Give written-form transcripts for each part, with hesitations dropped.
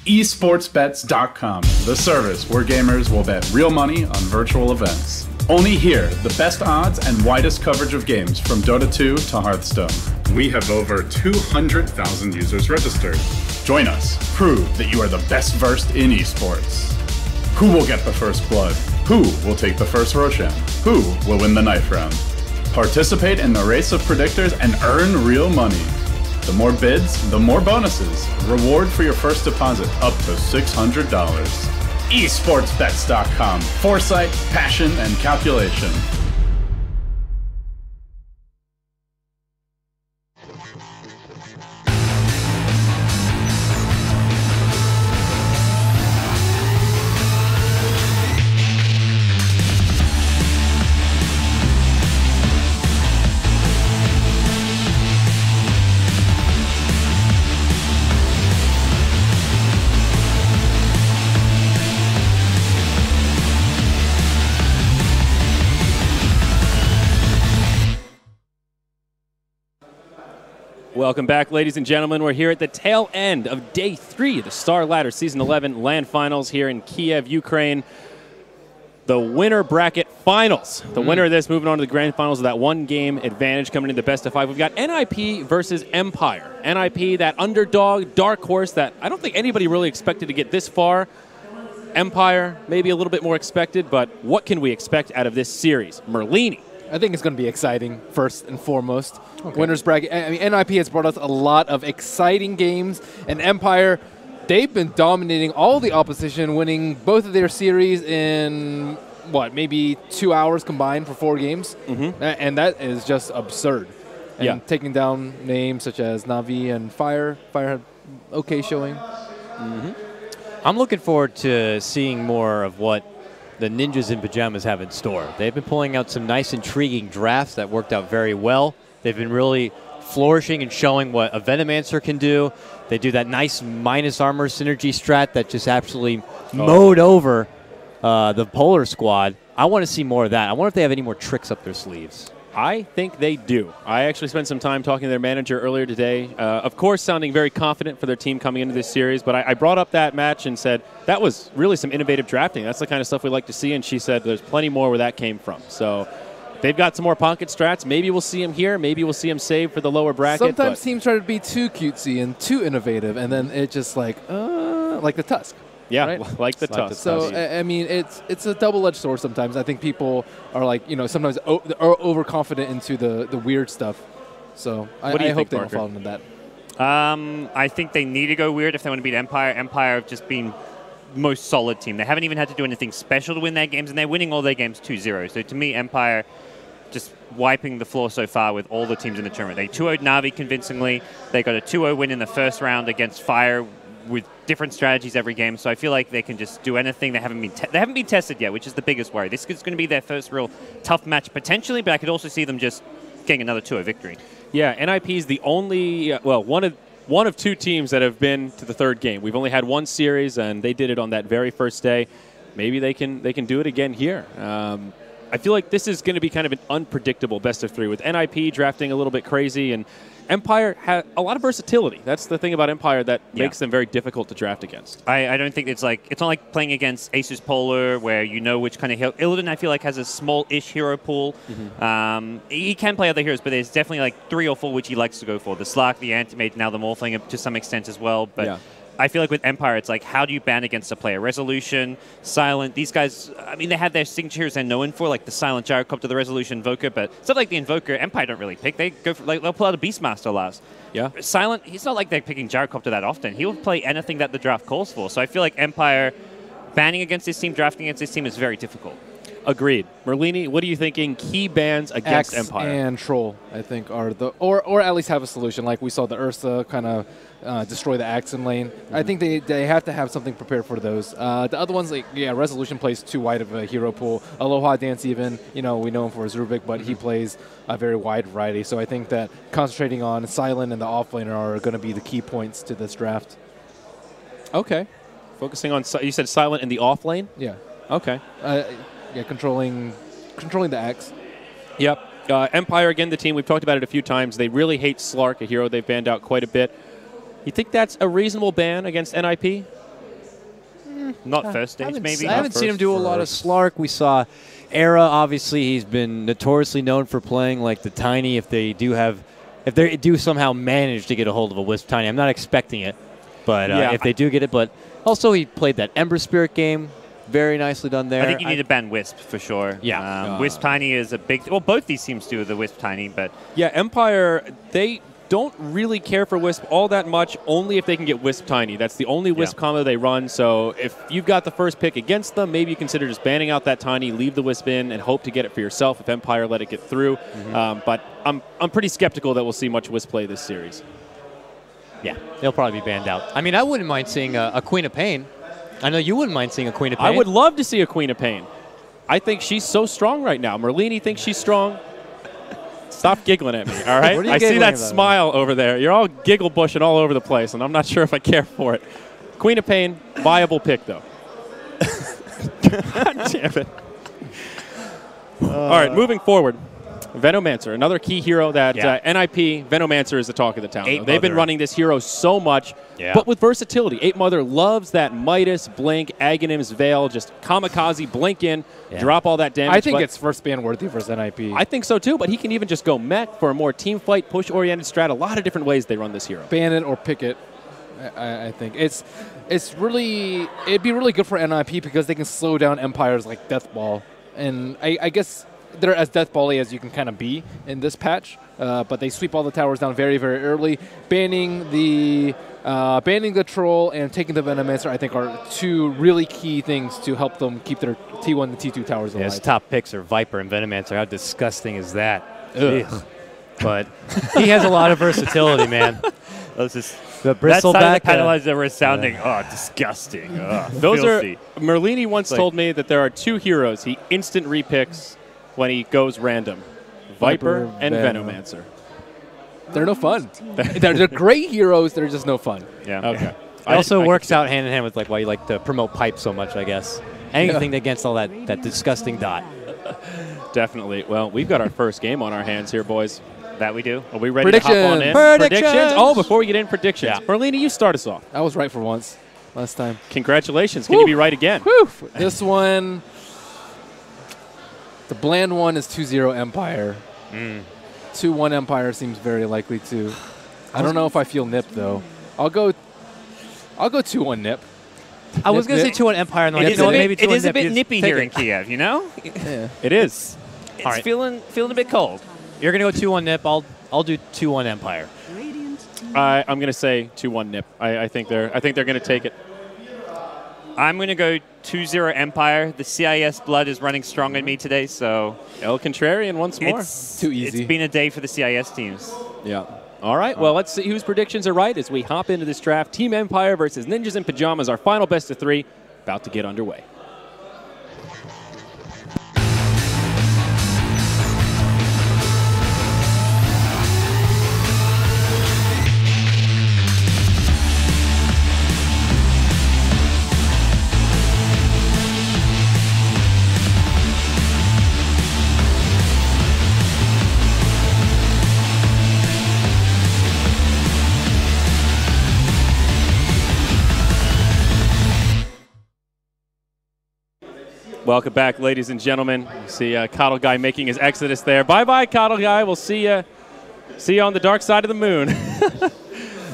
esportsbets.com, the service where gamers will bet real money on virtual events. Only here, the best odds and widest coverage of games from Dota 2 to Hearthstone. We have over 200,000 users registered. Join us. Prove that you are the best versed in esports. Who will get the first blood? Who will take the first Roshan? Who will win the knife round? Participate in the race of predictors and earn real money. The more bids, the more bonuses. Reward for your first deposit up to $600. esportsbets.com. Foresight, passion, and calculation. Welcome back, ladies and gentlemen. We're here at the tail end of Day 3 of the Starladder Season 11 LAN Finals here in Kiev, Ukraine. The winner bracket finals. The winner of this moving on to the grand finals with that one-game advantage coming into the best of 5. We've got NiP versus Empire. NiP, that underdog, dark horse that I don't think anybody really expected to get this far. Empire, maybe a little bit more expected, but what can we expect out of this series? Merlini. I think it's going to be exciting, first and foremost. Okay. Winners bracket. I mean, NiP has brought us a lot of exciting games, and Empire, they've been dominating all the opposition, winning both of their series in, what, maybe 2 hours combined for 4 games? And that is just absurd. And taking down names such as Na'Vi and Fire. Fire had okay showing. I'm looking forward to seeing more of what the Ninjas in Pajamas have in store. They've been pulling out some nice, intriguing drafts that worked out very well. They've been really flourishing and showing what a Venomancer can do. They do that nice minus armor synergy strat that just absolutely mowed over the Polar Squad. I want to see more of that. I wonder if they have any more tricks up their sleeves. I think they do. I actually spent some time talking to their manager earlier today. Of course, sounding very confident for their team coming into this series, but I brought up that match and said, that was really some innovative drafting. That's the kind of stuff we like to see, and she said there's plenty more where that came from. So they've got some more pocket strats. Maybe we'll see them here. Maybe we'll see them saved for the lower bracket. Sometimes teams try to be too cutesy and too innovative, and then it just like the Tusk. Yeah, right? like the Tusk. So, I mean, it's a double-edged sword sometimes. I think people are like, sometimes are overconfident into the weird stuff. So I hope they don't fall into that. I think they need to go weird if they want to beat Empire. Empire have just been the most solid team. They haven't even had to do anything special to win their games, and they're winning all their games 2-0. So to me, Empire just wiping the floor so far with all the teams in the tournament. They 2-0'd Na'Vi convincingly. They got a 2-0 win in the first round against Fire with different strategies every game, so I feel like they can just do anything. They haven't been tested yet, which is the biggest worry. This is going to be their first real tough match potentially, but I could also see them just getting another 2-0 victory. Yeah, NiP is the only one of 2 teams that have been to the third game. We've only had one series, and they did it on that very first day. Maybe they can do it again here. I feel like this is going to be kind of an unpredictable best of 3 with NiP drafting a little bit crazy, and Empire had a lot of versatility. That's the thing about Empire that makes them very difficult to draft against. I don't think it's not like playing against Asus Polar where you know which kind of hero. Illidan, I feel like, has a small-ish hero pool. He can play other heroes, but there's definitely like 3 or 4 which he likes to go for. The Slark, the Antimate, now the Morphling to some extent as well. But I feel like with Empire, it's like, how do you ban against a player? Resolution, Silent. These guys, I mean, they have their signatures they're known for, like the Silent Gyrocopter, the Resolution Invoker, but stuff like the Invoker, Empire don't really pick. They go for, like, they'll pull out a Beastmaster last. Yeah. Silent, he's not like they're picking Gyrocopter that often. He'll play anything that the draft calls for. So I feel like Empire banning against this team, drafting against this team is very difficult. Agreed. Merlini, what are you thinking? Key bans against Axe Empire and Troll, I think, are the or at least have a solution. Like we saw the Ursa kind of destroy the Axe in lane. I think they have to have something prepared for those. The other ones, like Resolution plays too wide of a hero pool. Aloha Dance, even we know him for his Rubik, but he plays a very wide variety. So I think that concentrating on Silent and the offlaner are going to be the key points to this draft. Okay. Focusing on, you said Silent in the off lane? Yeah. Okay. Yeah, controlling the Axe. Yep. Empire, again, the team, we've talked about it a few times. They really hate Slark, a hero they've banned out quite a bit. You think that's a reasonable ban against NiP? Not first stage, maybe. I haven't seen him do a lot of Slark. We saw Era. Obviously, he's been notoriously known for playing like the Tiny. If they do somehow manage to get a hold of a Wisp Tiny, I'm not expecting it, but if they do get it, but also he played that Ember Spirit game. Very nicely done there. I think you need to ban Wisp for sure. Yeah. Wisp Tiny is a big... Well, both these teams do the Wisp Tiny, but... Yeah, Empire, they don't really care for Wisp all that much, only if they can get Wisp Tiny. That's the only Wisp combo they run, so if you've got the first pick against them, maybe you consider just banning out that Tiny, leave the Wisp in, and hope to get it for yourself if Empire let it get through. But I'm pretty skeptical that we'll see much Wisp play this series. Yeah, they'll probably be banned out. I mean, I wouldn't mind seeing a Queen of Pain. I know you wouldn't mind seeing a Queen of Pain. I would love to see a Queen of Pain. I think she's so strong right now. Merlini thinks she's strong. Stop giggling at me, all right? I see that smile over there. You're all giggle bushing all over the place, and I'm not sure if I care for it. Queen of Pain, viable pick, though. God damn it. All right, moving forward. Venomancer, another key hero that NiP, Venomancer is the talk of the town. They've been running this hero so much, but with versatility. 8 Mother loves that Midas, Blink, Aghanim's Veil, just kamikaze, blink in, drop all that damage. I think it's first ban worthy versus NiP. I think so too, but he can even just go mech for a more team fight, push-oriented strat. A lot of different ways they run this hero. Ban it or pick it. I think it'd be really good for NiP because they can slow down Empires like Deathball, and I guess they're as deathball-y as you can kind of be in this patch, but they sweep all the towers down very, very early. Banning the troll and taking the Venomancer, I think, are two really key things to help them keep their T1 and T2 towers alive. His top picks are Viper and Venomancer. How disgusting is that? Ugh. But he has a lot of versatility, man. The bristleback. That penalizer was sounding, disgusting. Those filthy. Merlini once told me that there are 2 heroes he instant repicks when he goes random. Viper and Venomancer. They're no fun. they're great heroes. They're just no fun. Yeah. Okay. It also works out hand in hand with like why you like to promote pipe so much, I guess. Anything against all that disgusting dot. Definitely. Well, we've got our first game on our hands here, boys. That we do. Are we ready to hop on in? Predictions. Oh, before we get in predictions, Merlini, you start us off. I was right for once last time. Congratulations. Can you be right again? Woo. This one, the bland one is 2-0 Empire. 2-1 Empire seems very likely too. I don't know if I feel NiP though. I'll go 2-1 NiP. I was going to say 2-1 Empire, and maybe 2-1 it is a NiP. bit nippy here in Kiev, you know? Yeah. It is. It's feeling a bit cold. You're going to go 2-1 NiP. I'll do 2-1 Empire. I'm going to say 2-1 NiP. I think they're going to take it. I'm going to go 2-0 Empire. The CIS blood is running strong in me today, so... El Contrarian once more. It's too easy. It's been a day for the CIS teams. Yeah. All right, well, let's see whose predictions are right as we hop into this draft. Team Empire versus Ninjas in Pajamas, our final best of 3, about to get underway. Welcome back, ladies and gentlemen. You see Coddle Guy making his exodus there. Bye-bye, Coddle Guy. We'll see you on the dark side of the moon.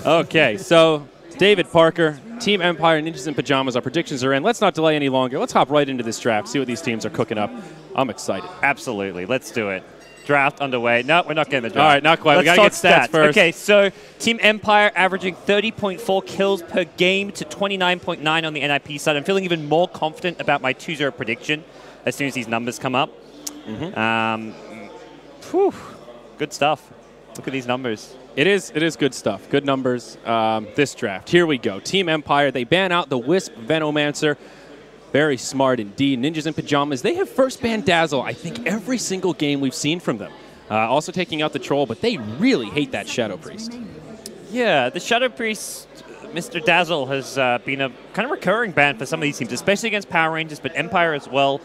Okay, so David Parker, Team Empire, Ninjas in Pajamas. Our predictions are in. Let's not delay any longer. Let's hop right into this draft, see what these teams are cooking up. I'm excited. Absolutely. Let's do it. Draft underway. No, we're not getting the draft. All right, not quite. We got to get stats first. Okay, so Team Empire averaging 30.4 kills per game to 29.9 on the NiP side. I'm feeling even more confident about my 2-0 prediction as soon as these numbers come up. Good stuff. Look at these numbers. It is good stuff. Good numbers. This draft. Here we go. Team Empire, they ban out the Wisp Venomancer. Very smart indeed. Ninjas in Pajamas, they have first ban Dazzle, I think, every single game we've seen from them. Also taking out the Troll, but they really hate that Shadow Priest. Yeah, the Shadow Priest, Mr. Dazzle, has been a kind of recurring ban for some of these teams, especially against Power Rangers, but Empire as well.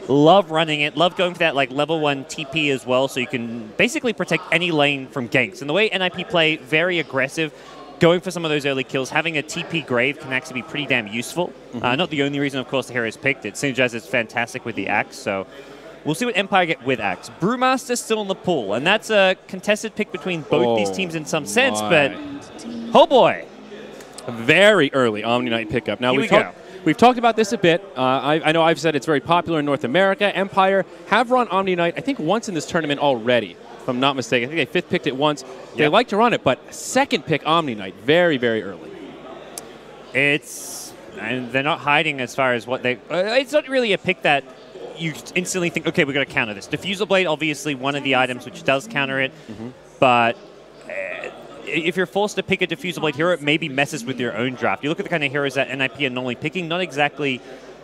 Love running it. Love going for that like level 1 TP as well, so you can basically protect any lane from ganks. And the way NiP play, very aggressive. going for some of those early kills, having a TP Grave can actually be pretty damn useful. Not the only reason, of course, the hero is picked. It synergizes fantastic with the Axe, so we'll see what Empire get with Axe. Brewmaster's still in the pool, and that's a contested pick between both these teams in some sense, but oh boy. A very early Omni Knight pickup. Now, we've talked about this a bit. I know I've said it's very popular in North America. Empire have run Omni Knight, I think, once in this tournament already, if I'm not mistaken. I think they fifth picked it once. They like to run it, but second pick Omni Knight, very, very early. And they're not hiding as far as what they... it's not really a pick that you instantly think, okay, we're going to counter this. Diffusal Blade, obviously, one of the items which does counter it, but if you're forced to pick a Diffusal Blade hero, it maybe messes with your own draft. You look at the kind of heroes that NiP are normally picking, not exactly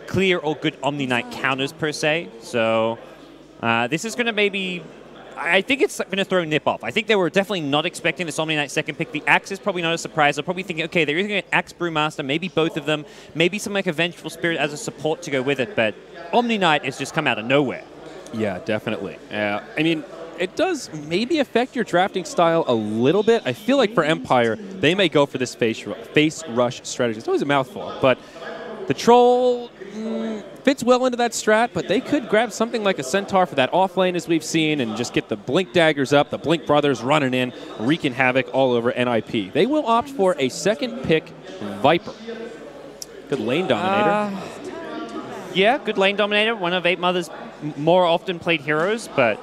clear or good Omni Knight counters per se. So this is going to maybe... I think it's going to throw NiP off. I think they were definitely not expecting this Omni Knight second pick. The Axe is probably not a surprise. They're probably thinking, okay, they're either going to Axe Brewmaster, maybe both of them, maybe something like a Vengeful Spirit as a support to go with it, but Omni Knight has just come out of nowhere. Yeah, definitely. I mean, it does maybe affect your drafting style a little bit. I feel like for Empire, they may go for this face rush strategy. It's always a mouthful, but the Troll fits well into that strat, but they could grab something like a Centaur for that off lane, as we've seen, and just get the Blink Daggers up, the Blink Brothers running in, wreaking havoc all over NiP. They will opt for a second pick Viper. Good lane dominator. Yeah, good lane dominator. One of 8mother's more often played heroes, but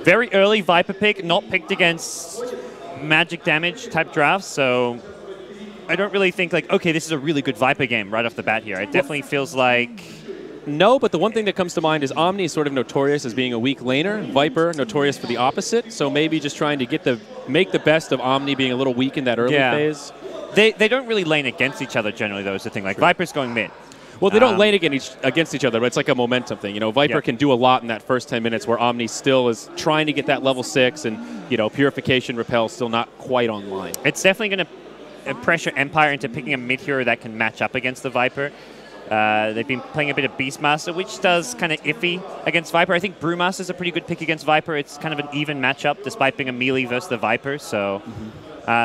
very early Viper pick, not picked against magic damage type drafts, so I don't really think like, okay, this is a really good Viper game right off the bat here. It definitely feels like... No, but the one thing that comes to mind is Omni is sort of notorious as being a weak laner. Viper, notorious for the opposite. So maybe just trying to make the best of Omni being a little weak in that early phase. They don't really lane against each other generally, though, is the thing. Like, Viper's going mid. Well, they don't lane against each other, but it's like a momentum thing. You know, Viper can do a lot in that first 10 minutes where Omni still is trying to get that level 6 and, you know, Purification, Repel still not quite online. It's definitely going to pressure Empire into picking a mid hero that can match up against the Viper. They've been playing a bit of Beastmaster, which does kind of iffy against Viper. I think Brewmaster's a pretty good pick against Viper. It's kind of an even matchup, despite being a melee versus the Viper. So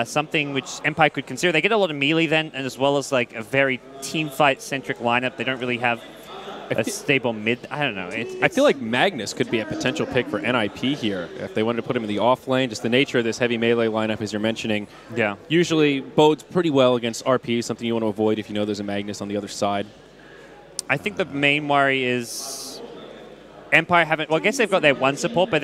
something which Empire could consider. They get a lot of melee then, and as well as like a very team fight-centric lineup. They don't really have a stable mid. I don't know. I feel like Magnus could be a potential pick for NiP here if they wanted to put him in the off lane. Just the nature of this heavy melee lineup, as you're mentioning, usually bodes pretty well against RP, something you want to avoid if you know there's a Magnus on the other side. I think the main worry is Empire haven't... Well, I guess they've got their one support, but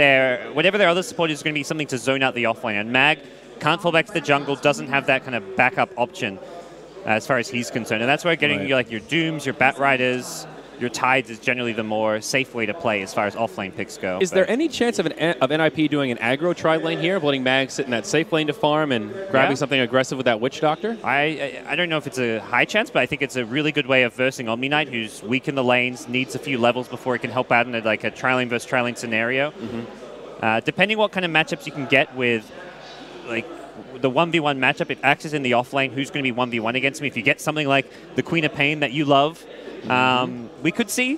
whatever their other support is going to be something to zone out the offlane. And Mag can't fall back to the jungle, doesn't have that kind of backup option as far as he's concerned. And that's where getting your Dooms, your Bat Riders, your Tides is generally the more safe way to play as far as offlane picks go. Is there any chance of NiP doing an aggro tri-lane here, of letting Mag sit in that safe lane to farm and grabbing something aggressive with that Witch Doctor? I don't know if it's a high chance, but I think it's a really good way of versing Omni Knight, who's weak in the lanes, needs a few levels before he can help out in a tri-lane versus tri-lane scenario. Depending what kind of matchups you can get with like the 1v1 matchup, if Axe is in the offlane, who's going to be 1v1 against him? If you get something like the Queen of Pain that you love, we could see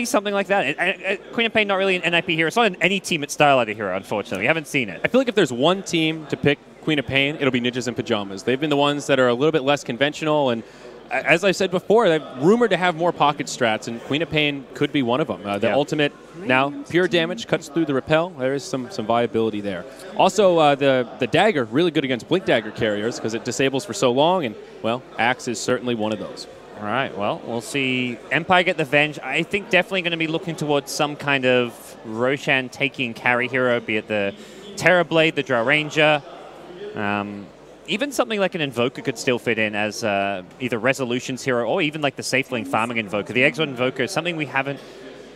something like that. Queen of Pain not really an NiP hero. It's not an any team at Starladder hero, unfortunately. We haven't seen it. I feel like if there's one team to pick Queen of Pain, it'll be Ninjas in Pajamas. They've been the ones that are a little bit less conventional, and as I said before, they're rumored to have more pocket strats, and Queen of Pain could be one of them. The ultimate, now, pure damage, cuts through the repel. There is some viability there. Also, the dagger, really good against Blink Dagger carriers, because it disables for so long, and, well, Axe is certainly one of those. All right, well, we'll see Empire get the Venge. I think definitely going to be looking towards some kind of Roshan taking carry hero, be it the Terrorblade, the Drow Ranger. Even something like an Invoker could still fit in as either Resolutions hero or even like the safe lane farming Invoker. The Exort Invoker is something we haven't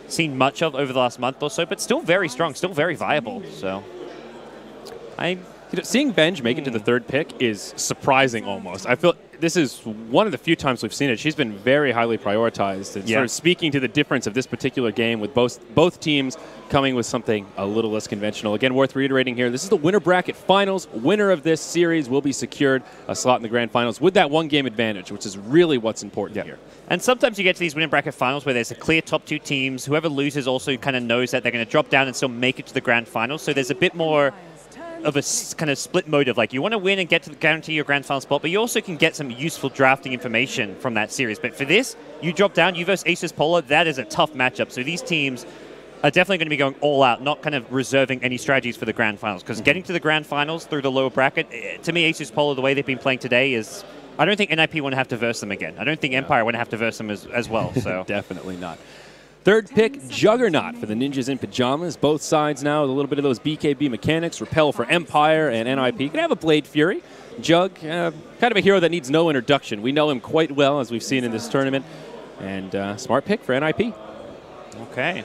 seen much of over the last month or so, but still very strong, still very viable. So, seeing Venge make it to the third pick is surprising almost. I feel this is one of the few times we've seen it. She's been very highly prioritized. And sort of speaking to the difference of this particular game with both teams coming with something a little less conventional. Again, worth reiterating here, this is the winner bracket finals. Winner of this series will be secured a slot in the grand finals with that one game advantage, which is really what's important here. And sometimes you get to these winner bracket finals where there's a clear top two teams. Whoever loses also kind of knows that they're going to drop down and still make it to the grand finals. So there's a bit more of a kind of split motive. Like, you want to win and get to guarantee your grand final spot, but you also can get some useful drafting information from that series. But for this, you drop down, you versus Asus Polar, that is a tough matchup. So these teams are definitely going to be going all out, not kind of reserving any strategies for the grand finals. Because getting to the grand finals through the lower bracket, to me, Asus Polar, the way they've been playing today is... I don't think NiP want to have to verse them again. I don't think Empire want to have to verse them as well. So Definitely not. Third pick, Juggernaut for the Ninjas in Pajamas. Both sides now with a little bit of those BKB mechanics. Repel for Empire and NiP. You can have a Blade Fury. Jug, kind of a hero that needs no introduction. We know him quite well, as we've seen in this tournament. And smart pick for NiP. Okay.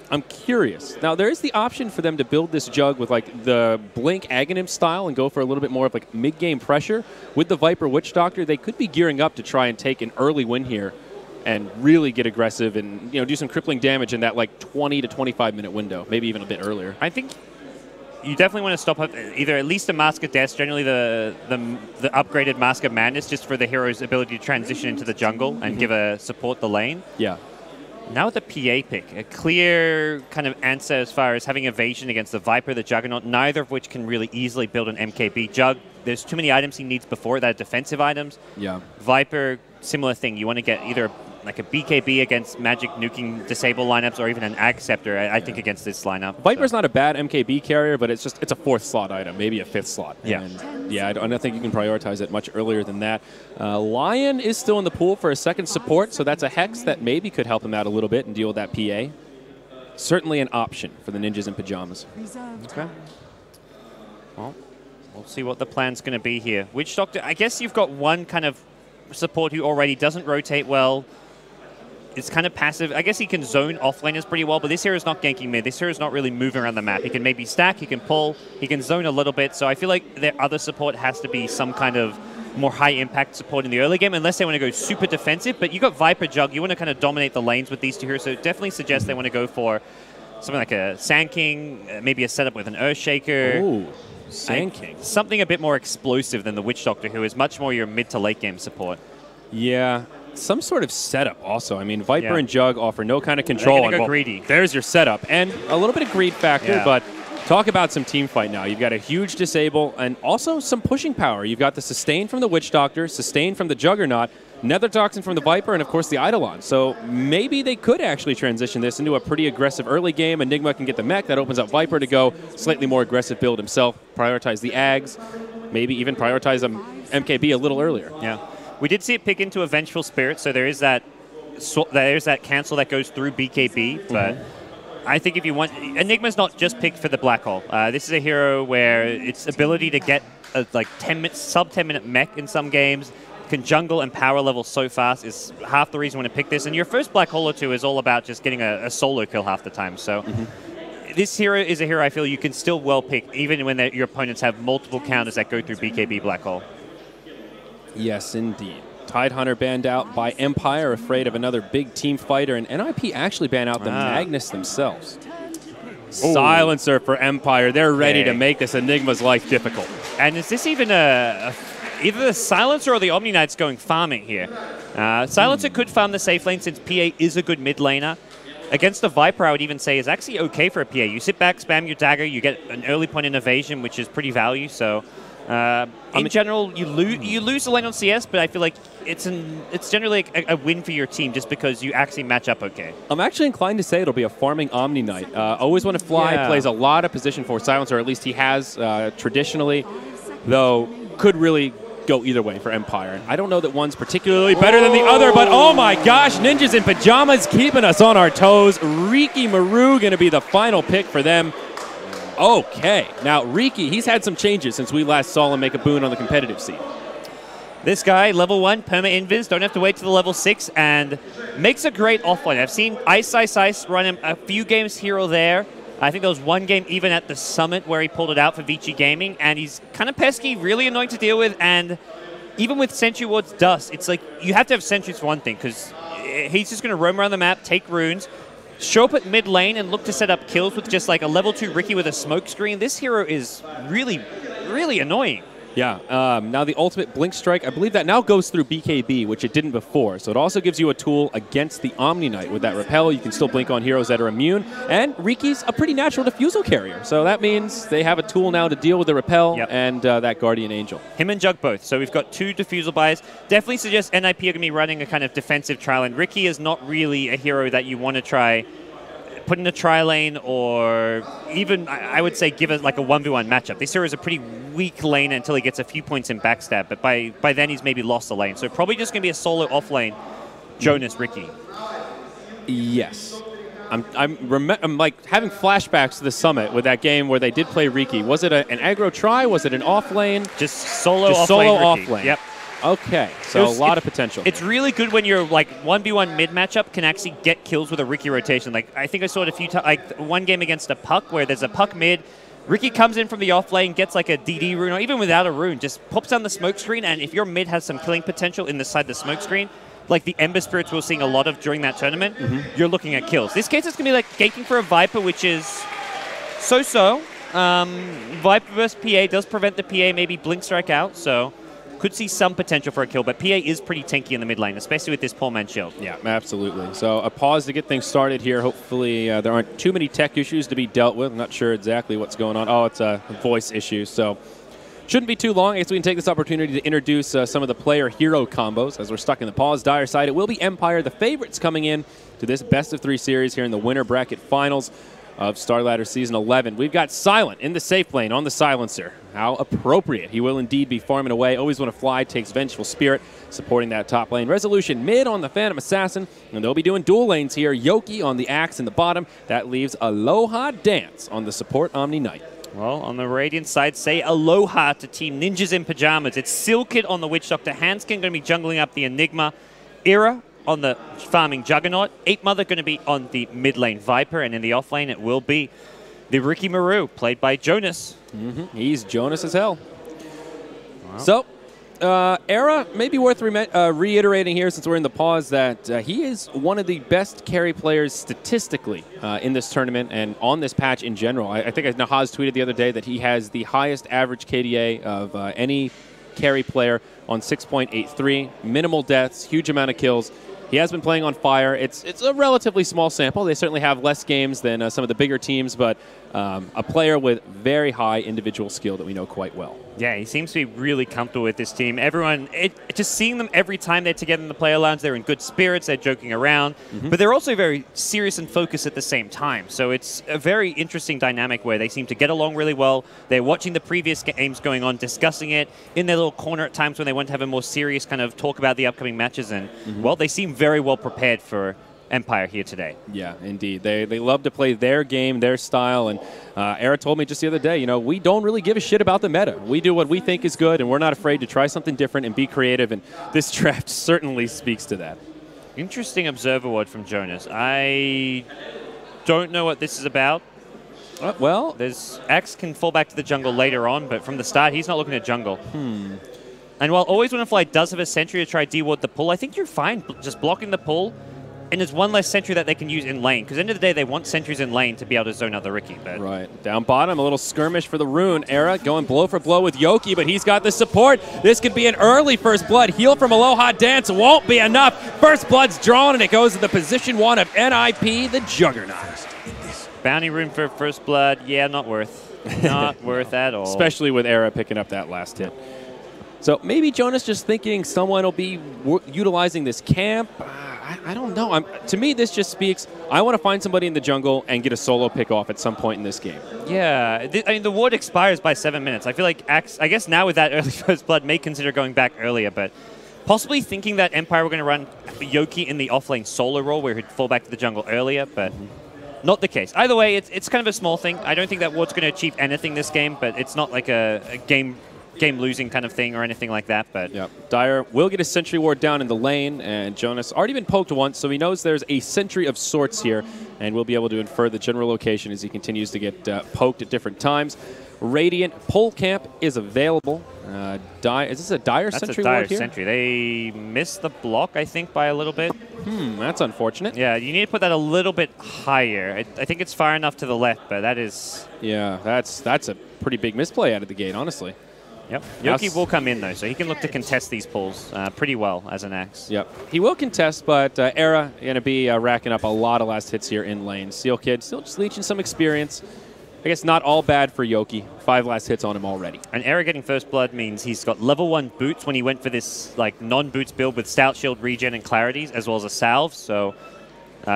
I'm curious. Now, there is the option for them to build this Jug with like the Blink Aghanim style and go for a little bit more of like mid-game pressure. With the Viper Witch Doctor, they could be gearing up to try and take an early win here and really get aggressive and do some crippling damage in that like 20 to 25-minute window, maybe even a bit earlier. I think you definitely want to stop either at least a Mask of Death, generally the upgraded Mask of Madness, just for the hero's ability to transition into the jungle and give a support the lane. Yeah. Now with the PA pick, a clear kind of answer as far as having evasion against the Viper, the Juggernaut, neither of which can really easily build an MKB. Jug, there's too many items he needs before that are defensive items. Yeah. Viper, similar thing. You want to get either like a BKB against magic nuking disable lineups or even an Ag Scepter, I think, against this lineup. Viper's not a bad MKB carrier, but it's a fourth slot item, maybe a fifth slot. Yeah. And yeah, I don't think you can prioritize it much earlier than that. Lion is still in the pool for a second support, so that's a Hex that maybe could help him out a little bit and deal with that PA. Certainly an option for the Ninjas in Pajamas. Okay. Well, we'll see what the plan's going to be here. Witch Doctor, I guess you've got one kind of support who already doesn't rotate well. It's kind of passive. I guess he can zone offlaners pretty well, but this hero's not ganking mid. This hero's not really moving around the map. He can maybe stack, he can pull, he can zone a little bit. So I feel like their other support has to be some kind of more high-impact support in the early game, unless they want to go super defensive. But you got Viper Jug. You want to kind of dominate the lanes with these two heroes, so it definitely suggests they want to go for something like a Sand King, maybe a setup with an Earthshaker. Ooh, Sand King. Something a bit more explosive than the Witch Doctor, who is much more your mid to late game support. Yeah. Some sort of setup also. I mean, Viper and Jug offer no kind of control. They're gonna go greedy. There's your setup. And a little bit of greed factor, but talk about some team fight now. You've got a huge disable and also some pushing power. You've got the sustain from the Witch Doctor, sustain from the Juggernaut, Nether Toxin from the Viper, and of course the Eidolon. So maybe they could actually transition this into a pretty aggressive early game. Enigma can get the mech. That opens up Viper to go slightly more aggressive build himself, prioritize the Ags, maybe even prioritize MKB a little earlier. Yeah. We did see it pick into a Vengeful Spirit, so there is that cancel that goes through BKB, but I think if you want... Enigma's not just picked for the Black Hole. This is a hero where its ability to get a sub 10-minute mech in some games, can jungle and power level so fast is half the reason you want to pick this. And your first Black Hole or two is all about just getting a solo kill half the time. So this hero is a hero I feel you can still well pick, even when your opponents have multiple counters that go through BKB Black Hole. Yes, indeed. Tidehunter banned out by Empire, afraid of another big team fighter, and NiP actually banned out the Magnus themselves. Silencer for Empire. They're ready to make this Enigma's life difficult. And is this even either the Silencer or the Omni Knight's going farming here? Silencer could farm the safe lane since PA is a good mid laner. Against the Viper, I would even say is actually okay for a PA. You sit back, spam your dagger, you get an early point in evasion, which is pretty value, so... in general, you lose the lane on CS, but I feel like it's generally a win for your team just because you actually match up okay. I'm actually inclined to say it'll be a farming Omni Knight. Always want to fly, plays a lot of position for Silencer, or at least he has traditionally, though could really go either way for Empire. I don't know that one's particularly better than the other, but oh my gosh, Ninjas in Pajamas keeping us on our toes. Riki Maru going to be the final pick for them. Okay, now Riki, he's had some changes since we last saw him make a boon on the competitive scene. This guy, level 1, perma-invis, don't have to wait to the level 6, and makes a great offline. I've seen Ice run him a few games here or there. I think there was one game even at the Summit where he pulled it out for Vici Gaming, and he's kind of pesky, really annoying to deal with, and even with Sentry Ward's Dust, it's like you have to have Sentries for one thing, because he's just going to roam around the map, take runes, show up at mid lane and look to set up kills with just like a level 2 Riki with a smoke screen. This hero is really, really annoying. Yeah. Now the ultimate Blink Strike, I believe that now goes through BKB, which it didn't before. So it also gives you a tool against the Omni Knight. With that repel, you can still blink on heroes that are immune. And Riki's a pretty natural defusal carrier. So that means they have a tool now to deal with the repel and that Guardian Angel. Him and Jug both. So we've got 2 defusal buys. Definitely suggest NiP are going to be running a kind of defensive trial. And Riki is not really a hero that you want to try put in a tri-lane or even, I would say, give it like a 1v1 matchup. This hero is a pretty weak lane until he gets a few points in backstab, but by then he's maybe lost the lane. So probably just going to be a solo off-lane Jonas Riki. Yes. I'm like having flashbacks to the Summit with that game where they did play Riki. Was it an aggro try? Was it an off-lane? Just solo off-lane. Yep. Okay, so a lot of potential. It's really good when you're like 1v1 mid matchup can actually get kills with a Riki rotation. Like I think I saw it a few times, like one game against a Puck where there's a Puck mid, Riki comes in from the off lane, gets like a DD rune, or even without a rune, just pops down the smoke screen, and if your mid has some killing potential in the side of the smoke screen, like the Ember Spirits we're seeing a lot of during that tournament, you're looking at kills. This case it's going to be like ganking for a Viper, which is so-so. Viper versus PA does prevent the PA maybe Blink Strike out, so could see some potential for a kill, but PA is pretty tanky in the mid lane, especially with this poor man's shield. Yeah, absolutely. So a pause to get things started here. Hopefully there aren't too many tech issues to be dealt with. I'm not sure exactly what's going on. Oh, it's a voice issue, so shouldn't be too long. I guess we can take this opportunity to introduce some of the player-hero combos as we're stuck in the pause. Dire side, it will be Empire, the favorites coming in to this best-of-3 series here in the winter bracket finals of Starladder Season 11. We've got Silent in the safe lane on the Silencer. How appropriate. He will indeed be farming away. Always want to fly, takes Vengeful Spirit, supporting that top lane. Resolution mid on the Phantom Assassin, and they'll be doing dual lanes here. Yoki on the Axe in the bottom. That leaves Aloha Dance on the support Omni Knight. Well, on the Radiant side, say aloha to Team Ninjas in Pajamas. It's Silkid on the Witch Doctor. Hanskin going to be jungling up the Enigma. Era on the farming Juggernaut. Ape Mother going to be on the mid lane Viper, and in the off lane it will be the Riki Maru, played by Jonas. He's Jonas as hell. Wow. So, Era, maybe worth reiterating here since we're in the pause that he is one of the best carry players statistically in this tournament and on this patch in general. I think Nahaz tweeted the other day that he has the highest average KDA of any carry player on 6.83, minimal deaths, huge amount of kills. He has been playing on Fire. It's a relatively small sample. They certainly have less games than some of the bigger teams, but a player with very high individual skill that we know quite well. Yeah, he seems to be really comfortable with this team. Everyone, just seeing them every time they're together in the player lounge, they're in good spirits, they're joking around, but they're also very serious and focused at the same time. So it's a very interesting dynamic where they seem to get along really well. They're watching the previous games going on, discussing it in their little corner at times when they want to have a more serious kind of talk about the upcoming matches. And, well, they seem very well prepared for Empire here today. Yeah, indeed. They love to play their game, their style, and Era told me just the other day, we don't really give a shit about the meta. We do what we think is good, and we're not afraid to try something different and be creative, and this draft certainly speaks to that. Interesting observer word from Jonas. I don't know what this is about. Well, there's Axe can fall back to the jungle later on, but from the start, he's not looking at jungle. And while Always Wanna Fly does have a sentry to try to de-ward the pull, I think you're fine just blocking the pull. And there's one less sentry that they can use in lane, because at the end of the day, they want sentries in lane to be able to zone out the Riki. But right. Down bottom, a little skirmish for the rune. Era going blow for blow with Yoki, but he's got the support. This could be an early first blood. Heal from Aloha Dance won't be enough. First blood's drawn, and it goes to the position 1 of NiP, the Juggernaut. Bounty rune for first blood, yeah, not worth. Not worth at all. Especially with Era picking up that last hit. So maybe Jonas just thinking someone will be utilizing this camp. I don't know. To me, this just speaks, I want to find somebody in the jungle and get a solo pick off at some point in this game. Yeah. I mean, the ward expires by 7 minutes. I feel like Axe, I guess now with that early first blood, may consider going back earlier, but possibly thinking that Empire were going to run Yoki in the offlane solo role where he'd fall back to the jungle earlier, but not the case. Either way, it's kind of a small thing. I don't think that ward's going to achieve anything this game, but it's not like a game-losing kind of thing or anything like that. But yeah, Dire will get a sentry ward down in the lane, and Jonas already been poked once, so he knows there's a sentry of sorts here, and we'll be able to infer the general location as he continues to get poked at different times. Radiant pole camp is available. Is this a Dire sentry ward here? That's a Dire sentry. They missed the block, I think, by a little bit. That's unfortunate. Yeah, you need to put that a little bit higher. I think it's far enough to the left, but that is... Yeah, that's a pretty big misplay out of the gate, honestly. Yep. Yoki will come in, though, so he can look to contest these pulls pretty well as an Axe. Yep. He will contest, but Era going to be racking up a lot of last hits here in lane. Seal Kid still just leeching some experience. I guess not all bad for Yoki. 5 last hits on him already. And Era getting first blood means he's got level 1 boots when he went for this like non-boots build with Stout Shield, Regen, and Clarities, as well as a Salve. So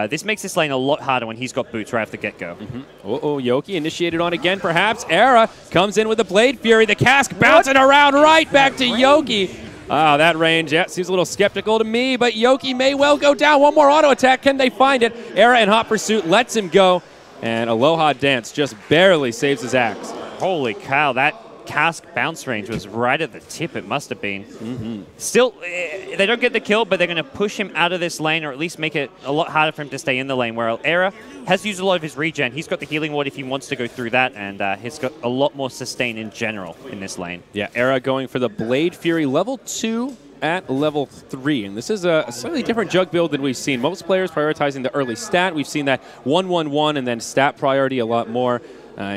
this makes this lane a lot harder when he's got boots right off the get-go. Yoki initiated on again, perhaps. Era comes in with the Blade Fury. The cask bouncing around right back to Yoki. Oh, that range, yeah, seems a little skeptical to me, but Yoki may well go down. One more auto attack. Can they find it? Era in hot pursuit lets him go. And Aloha Dance just barely saves his Axe. Holy cow, that cask bounce range was right at the tip, it must have been. Still, they don't get the kill, but they're going to push him out of this lane, or at least make it a lot harder for him to stay in the lane, where Era has used a lot of his regen. He's got the healing ward if he wants to go through that, and he's got a lot more sustain in general in this lane. Yeah, Era going for the Blade Fury level 2 at level 3. And this is a slightly different jug build than we've seen. Most players prioritizing the early stat. We've seen that 1-1-1 and then stat priority a lot more.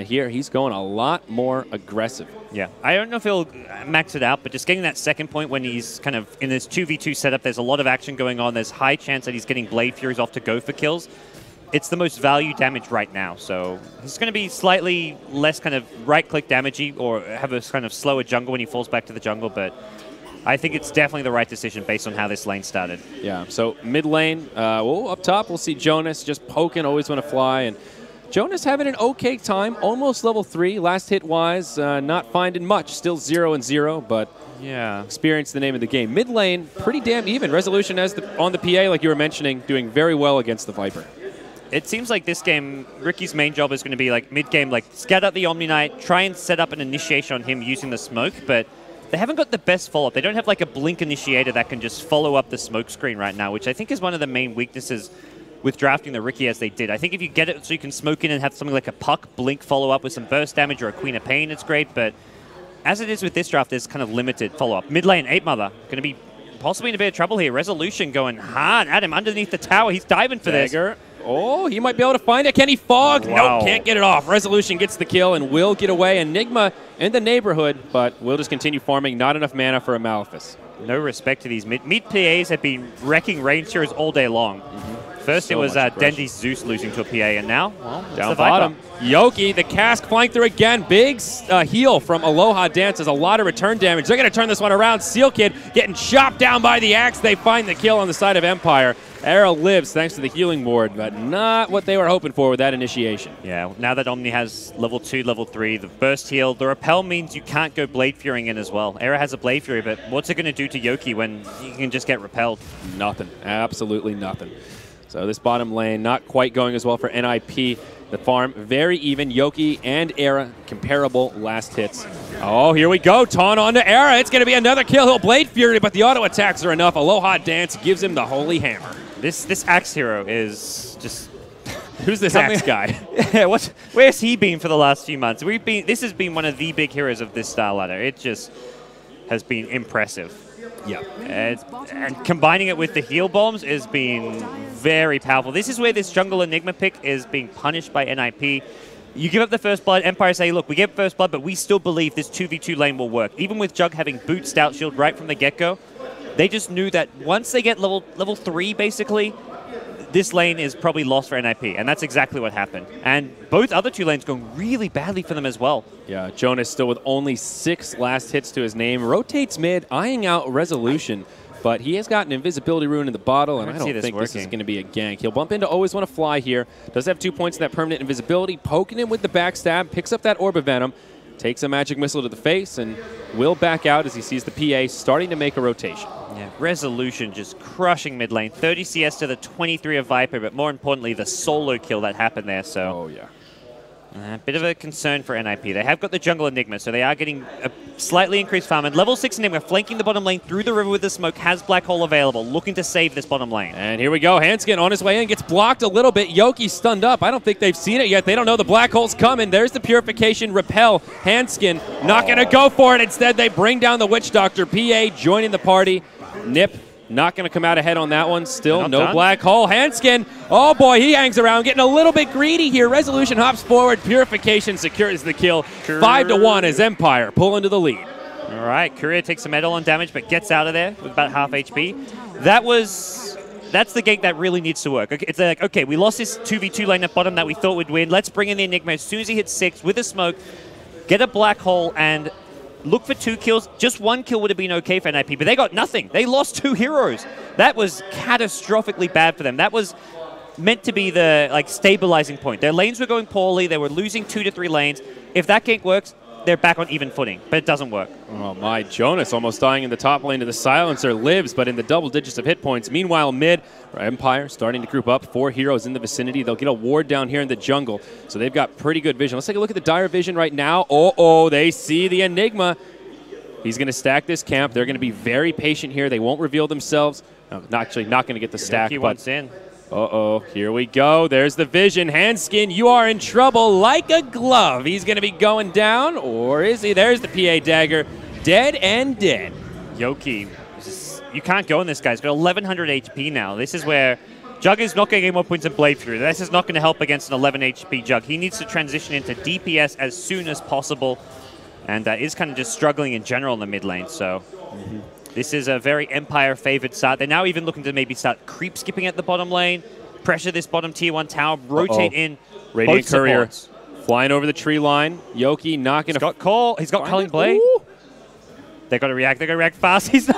Here, he's going a lot more aggressive. Yeah, I don't know if he'll max it out, but just getting that second point when he's kind of in this 2v2 setup, there's a lot of action going on. There's high chance that he's getting Blade Furies off to go for kills. It's the most value damage right now, so he's going to be slightly less kind of right-click damagey or have a kind of slower jungle when he falls back to the jungle, but I think it's definitely the right decision based on how this lane started. Yeah, so mid lane, up top, we'll see Jonas just poking, always want to fly, and Jonas having an okay time, almost level 3, last hit-wise, not finding much, still 0-0, but yeah, experience the name of the game. Mid lane, pretty damn even. Resolution as on the PA, like you were mentioning, doing very well against the Viper. It seems like this game, Ricky's main job is going to be like mid-game, like scout out the Omni Knight, try and set up an initiation on him using the smoke, but they haven't got the best follow-up. They don't have like a blink initiator that can just follow up the smoke screen right now, which I think is one of the main weaknesses with drafting the Ricky as they did. I think if you get it so you can smoke in and have something like a Puck blink follow-up with some burst damage or a Queen of Pain, it's great, but as it is with this draft, there's kind of limited follow-up. Mid lane, 8 Mother, going to be possibly in a bit of trouble here. Resolution going hard at him underneath the tower. He's diving for this. Oh, he might be able to find it. Can he fog? Wow. Nope, can't get it off. Resolution gets the kill and will get away. Enigma in the neighborhood, but will just continue farming. Not enough mana for a Malefice. No respect to these mid PAs have been wrecking range heroes all day long. First it was Dendy's Zeus losing to a PA, and now, well, down bottom. Yoki, the cask flying through again. Big heal from Aloha Dance. There's a lot of return damage. They're going to turn this one around. Seal Kid getting chopped down by the axe. They find the kill on the side of Empire. Arrow lives thanks to the healing ward, but not what they were hoping for with that initiation. Yeah, now that Omni has level 2, level 3, the burst heal, the repel means you can't go Blade Furying in as well. Era has a Blade Fury, but what's it going to do to Yoki when he can just get repelled? Nothing. Absolutely nothing. So this bottom lane not quite going as well for NiP. The farm very even. Yoki and Era comparable last hits. Oh, here we go. Taunt on to Era. It's going to be another kill. He'll Blade Fury, but the auto attacks are enough. Aloha Dance gives him the Holy Hammer. This Axe hero is just... Who's this Axe guy? Yeah, where's he been for the last few months? This has been one of the big heroes of this Starladder. It just has been impressive. Yeah. And combining it with the heal bombs has been very powerful. This is where this jungle Enigma pick is being punished by NiP. You give up the first blood, Empire say, look, we get first blood, but we still believe this 2v2 lane will work. Even with Jug having boot, Stout Shield right from the get-go, they just knew that once they get level 3, basically, this lane is probably lost for NiP, and that's exactly what happened. And both other 2 lanes going really badly for them as well. Yeah, Jonas still with only 6 last hits to his name. Rotates mid, eyeing out Resolution, but he has got an invisibility rune in the bottle, and I don't think this is going to be a gank. He'll bump into Always Want to Fly here. Does have 2 points in that permanent invisibility. Poking him with the backstab, picks up that Orb of Venom, takes a magic missile to the face, and will back out as he sees the PA starting to make a rotation. Yeah, Resolution just crushing mid lane. 30 CS to the 23 of Viper, but more importantly, the solo kill that happened there. So, oh yeah, a bit of a concern for NiP. They have got the jungle Enigma, so they are getting a slightly increased farm. And level 6 Enigma flanking the bottom lane through the river with the smoke, has Black Hole available, looking to save this bottom lane. And here we go. Hanskin on his way in, gets blocked a little bit. Yoki stunned up. I don't think they've seen it yet. They don't know the Black Hole's coming. There's the Purification Repel. Hanskin not going to go for it. Instead, they bring down the Witch Doctor. PA joining the party. NiP not going to come out ahead on that one. Still no Black Hole. Hanskin, oh boy, he hangs around, getting a little bit greedy here. Resolution hops forward. Purification secures the kill. 5-1 as Empire pull into the lead. All right, Courier takes some metal on damage, but gets out of there with about half HP. That's the gank that really needs to work. Okay, it's like, okay, we lost this 2v2 lane at bottom that we thought would win. Let's bring in the Enigma as soon as he hits 6 with a smoke, get a black hole, and look for 2 kills. Just 1 kill would have been okay for NiP, but they got nothing. They lost 2 heroes. That was catastrophically bad for them. That was meant to be the stabilizing point. Their lanes were going poorly. They were losing 2 to 3 lanes. If that gank works, they're back on even footing, but it doesn't work. Oh my, Jonas almost dying in the top lane to the silencer, lives, but in the double digits of hit points. Meanwhile, mid, Empire starting to group up, 4 heroes in the vicinity. They'll get a ward down here in the jungle, so they've got pretty good vision. Let's take a look at the dire vision right now. Oh, they see the Enigma. He's going to stack this camp. They're going to be very patient here. They won't reveal themselves. No, not going to get the stack. He wants in. Uh-oh, here we go. There's the vision. Handskin, you are in trouble like a glove. He's going to be going down, or is he? There's the PA dagger. Dead and dead. Yoki, you can't go on this guy. He's got 1,100 HP now. This is where Jug is not going to get more points in Blade Through. This is not going to help against an 11 HP Jug. He needs to transition into DPS as soon as possible, and is kind of just struggling in general in the mid lane, so... This is a very Empire-favored start. They're now even looking to maybe start creep skipping at the bottom lane, pressure this bottom tier 1 tower, rotate in. Radiant Courier flying over the tree line. Yoki not going to... Got call. He's got Culling Blade. They got to react. They got to react fast. He's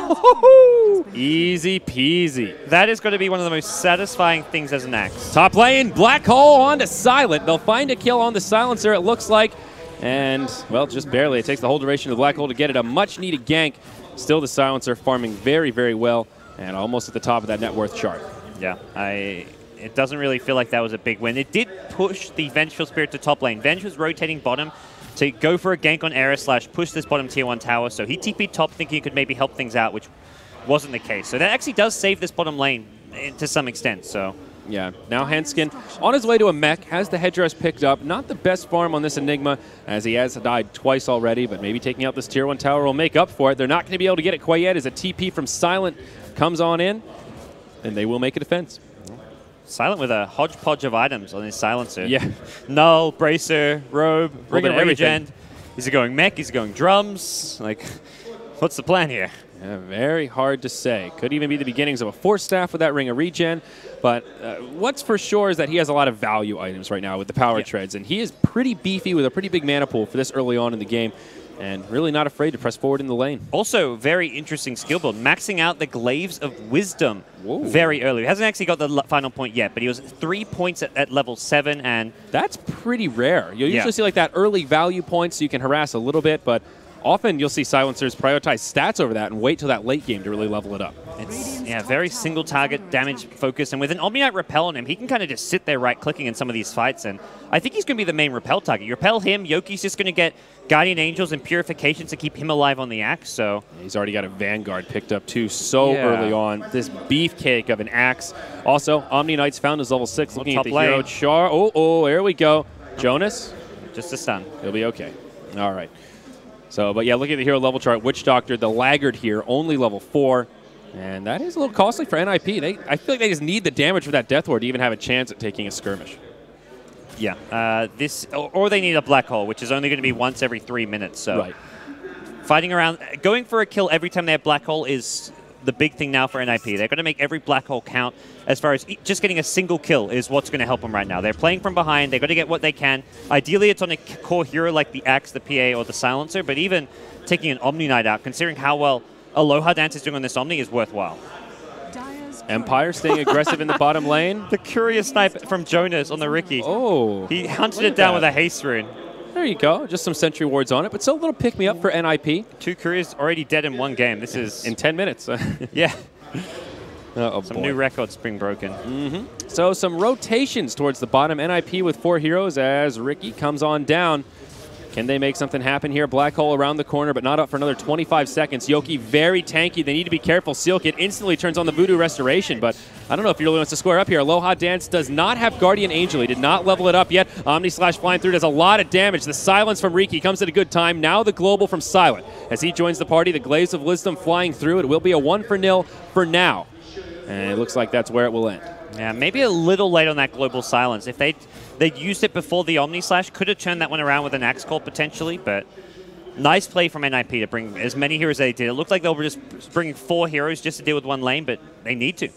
easy peasy. That is going to be one of the most satisfying things as an axe. Top lane, Black Hole onto Silent. They'll find a kill on the Silencer, it looks like. And, well, just barely. It takes the whole duration of the Black Hole to get it. A much-needed gank. Still the Silencer farming very, very well, and almost at the top of that net worth chart. Yeah, it doesn't really feel like that was a big win. It did push the Vengeful Spirit to top lane. Venge was rotating bottom to go for a gank on Era / push this bottom tier 1 tower, so he TP'd top thinking he could maybe help things out, which wasn't the case. So that actually does save this bottom lane to some extent, so... Yeah, now Handskin on his way to a mech, has the headdress picked up. Not the best farm on this Enigma, as he has died twice already, but maybe taking out this tier 1 tower will make up for it. They're not going to be able to get it quite yet as a TP from Silent comes on in, and they will make a defense. Silent with a hodgepodge of items on his Silencer. Yeah. Null, Bracer, Robe, bringing regen. Is he going mech? Is he going drums? Like, what's the plan here? Yeah, very hard to say. Could even be the beginnings of a Force Staff with that Ring of Regen. But what's for sure is that he has a lot of value items right now with the Power Treads. And he is pretty beefy with a pretty big mana pool for this early on in the game. And really not afraid to press forward in the lane. Also, very interesting skill build. Maxing out the Glaives of Wisdom very early. He hasn't actually got the final point yet, but he was 3 points at level 7. And that's pretty rare. You'll usually see like that early value point so you can harass a little bit, but often you'll see Silencers prioritize stats over that and wait till that late game to really level it up. It's very single target damage focused, and with an Omni Knight Repel on him, he can kind of just sit there right-clicking in some of these fights, and I think he's going to be the main Repel target. You repel him, Yoki's just going to get Guardian Angels and Purification to keep him alive on the axe, so... He's already got a Vanguard picked up too early on. This beefcake of an axe. Also, Omni Knight's found his level 6, looking at the hero char. There we go. Jonas? Just a stun. He'll be okay. All right. So, but yeah, looking at the hero level chart, Witch Doctor, the laggard here, only level 4. And that is a little costly for NiP. I feel like they just need the damage for that Death Ward to even have a chance at taking a skirmish. Yeah, or they need a Black Hole, which is only going to be once every 3 minutes. So fighting around, going for a kill every time they have Black Hole is the big thing now for NiP. They're going to make every Black Hole count. As far as just getting a single kill is what's going to help them right now. They're playing from behind. They've got to get what they can. Ideally, it's on a core hero like the Axe, the PA, or the Silencer, but even taking an Omni Knight out, considering how well Aloha Dance is doing on this Omni, is worthwhile. Empire staying aggressive in the bottom lane. The curious snipe from Jonas on the Riki. Oh. He hunted it down with a haste rune. There you go. Just some sentry wards on it, but still a little pick-me-up for NiP. 2 couriers already dead in 1 game. This is... In 10 minutes. Yeah. Some new records being broken. So some rotations towards the bottom. NiP with 4 heroes as Riki comes on down. Can they make something happen here? Black Hole around the corner, but not up for another 25 seconds. Yoki very tanky. They need to be careful. Seal Kit instantly turns on the Voodoo Restoration, but I don't know if he really wants to square up here. Aloha Dance does not have Guardian Angel. He did not level it up yet. Omni Slash flying through does a lot of damage. The silence from Riki comes at a good time. Now the global from Silent. As he joins the party, the Glaives of Wisdom flying through. It will be a 1-0 for now. And it looks like that's where it will end. Yeah, maybe a little late on that global silence. If they'd used it before the Omni Slash, could have turned that one around with an Axe Call potentially, but Nice play from NiP to bring as many heroes as they did. It looked like they were just bringing 4 heroes just to deal with one lane, but they need to.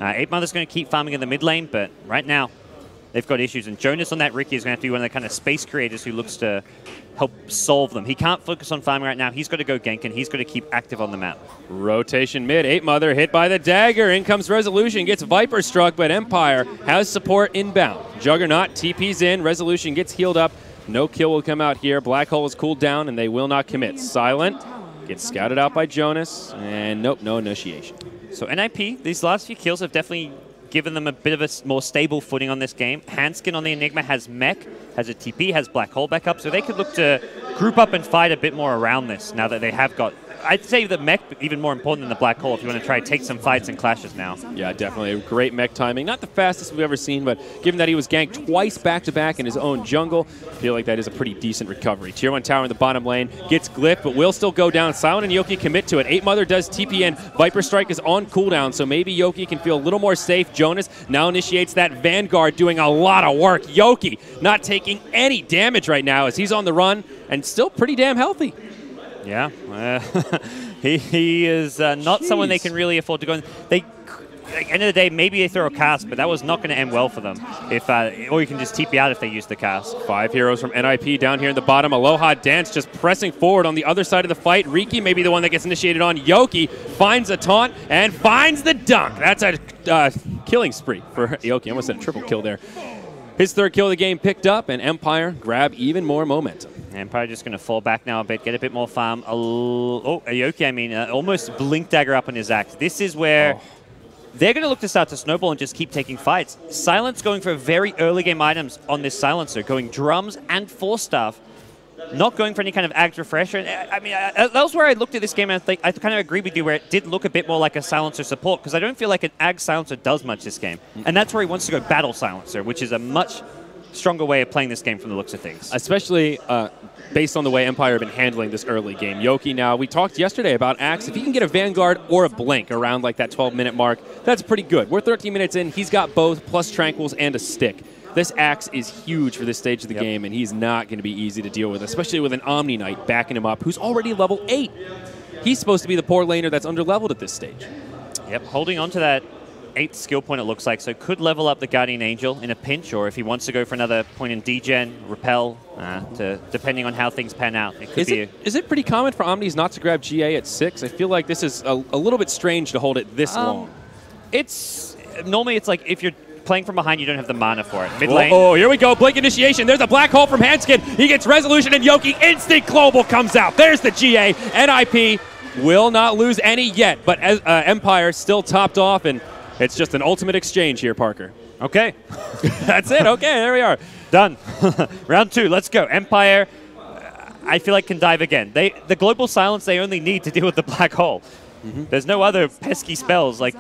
8 Mother's going to keep farming in the mid lane, but right now they've got issues. And Jonas on that Riki is going to have to be one of the kind of space creators who looks to help solve them. He can't focus on farming right now. He's got to go gank, and he's got to keep active on the map. Rotation mid. 8 Mother hit by the dagger. In comes Resolution. Gets Viper struck, but Empire has support inbound. Juggernaut TP's in. Resolution gets healed up. No kill will come out here. Black Hole is cooled down, and they will not commit. Silent gets scouted out by Jonas, and nope, no initiation. So NiP, these last few kills have definitely given them a bit of a more stable footing on this game. Handskin on the Enigma has mech, has a TP, has Black Hole back up, so they could look to group up and fight a bit more around this now that they have got... I'd say the mech even more important than the Black Hole if you want to try to take some fights and clashes now. Yeah, definitely. Great mech timing. Not the fastest we've ever seen, but given that he was ganked twice back-to-back in his own jungle, I feel like that is a pretty decent recovery. Tier 1 tower in the bottom lane gets glyphed, but will still go down. Silent and Yoki commit to it. 8 Mother does TP in. Viper Strike is on cooldown, so maybe Yoki can feel a little more safe. Jonas now initiates that Vanguard, doing a lot of work. Yoki not taking any damage right now as he's on the run and still pretty damn healthy. Yeah, he is not someone they can really afford to go in. At the end of the day, maybe they throw a cast, but that was not going to end well for them. If or you can just TP out if they use the cast. 5 heroes from NiP down here in the bottom. Aloha Dance just pressing forward on the other side of the fight. Riki may be the one that gets initiated on. Yoki finds a taunt and finds the dunk. That's a killing spree for Yoki. Almost had a triple kill there. His 3rd kill of the game picked up, and Empire grab even more momentum. Empire just going to fall back now a bit, get a bit more farm. Yoki, I mean, almost Blink Dagger up on his axe. This is where they're going to look to start to snowball and just keep taking fights. Silence going for very early game items on this Silencer, going drums and Force Staff, not going for any kind of Ags Refresher. I mean, that was where I looked at this game and I kind of agree with you where it did look a bit more like a Silencer support because I don't feel like an Ag Silencer does much this game. And that's where he wants to go Battle Silencer, which is a much stronger way of playing this game from the looks of things. Especially based on the way Empire have been handling this early game. Yoki now, we talked yesterday about Axe. If he can get a Vanguard or a Blink around like that 12-minute mark, that's pretty good. We're 13 minutes in. He's got both, plus Tranquils and a stick. This Axe is huge for this stage of the game, and he's not going to be easy to deal with, especially with an Omni Knight backing him up, who's already level 8. He's supposed to be the poor laner that's under-leveled at this stage. Yep, holding on to that 8th skill point, it looks like, so could level up the Guardian Angel in a pinch, or if he wants to go for another point in degen, repel, depending on how things pan out. It could is it pretty common for Omnis not to grab GA at 6? I feel like this is a little bit strange to hold it this long. Normally it's like if you're playing from behind, you don't have the mana for it. Mid lane. Oh, here we go. Blink initiation. There's a Black Hole from Handskin. He gets Resolution, and Yoki instant global comes out. There's the GA. NiP will not lose any yet, but Empire still topped off, and it's just an ultimate exchange here, Parker. Okay. That's it. Okay, there we are. Done. Round 2. Let's go. Empire, I feel like, can dive again. The global silence they only need to deal with the Black Hole. There's no other pesky spells. Like,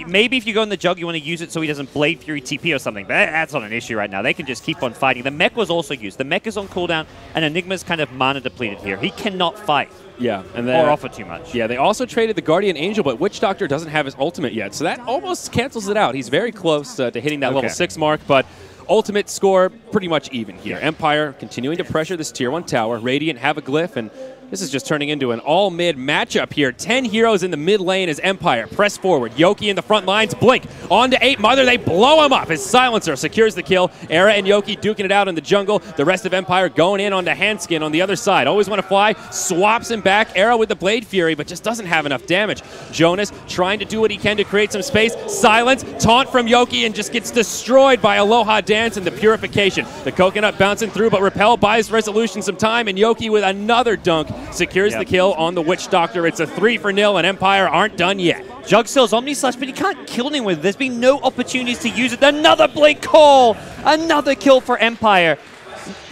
maybe if you go in the jug, you want to use it so he doesn't Blade Fury TP or something. But that's not an issue right now. They can just keep on fighting. The mech was also used. The mech is on cooldown, and Enigma's kind of mana depleted here. He cannot fight. Yeah, and or offer too much. Yeah, they also traded the Guardian Angel, but Witch Doctor doesn't have his ultimate yet, so that almost cancels it out. He's very close to hitting that level 6 mark, but ultimate score pretty much even here. Empire continuing to pressure this Tier 1 tower. Radiant have a glyph, and this is just turning into an all-mid matchup here. 10 heroes in the mid lane as Empire press forward. Yoki in the front lines. Blink on to 8 Mother. They blow him up. His Silencer secures the kill. Era and Yoki duking it out in the jungle. The rest of Empire going in onto Handskin on the other side. Always want to fly. Swaps him back. Era with the Blade Fury, but just doesn't have enough damage. Jonas trying to do what he can to create some space. Silence. Taunt from Yoki and just gets destroyed by Aloha Dance and the Purification. The Coconut bouncing through, but Repel buys Resolution some time, and Yoki with another dunk secures the kill on the Witch Doctor. It's a 3-0, and Empire aren't done yet. Jug sells Omni Slash, but he can't kill anyone with it. There's been no opportunities to use it. Another Blink call! Another kill for Empire.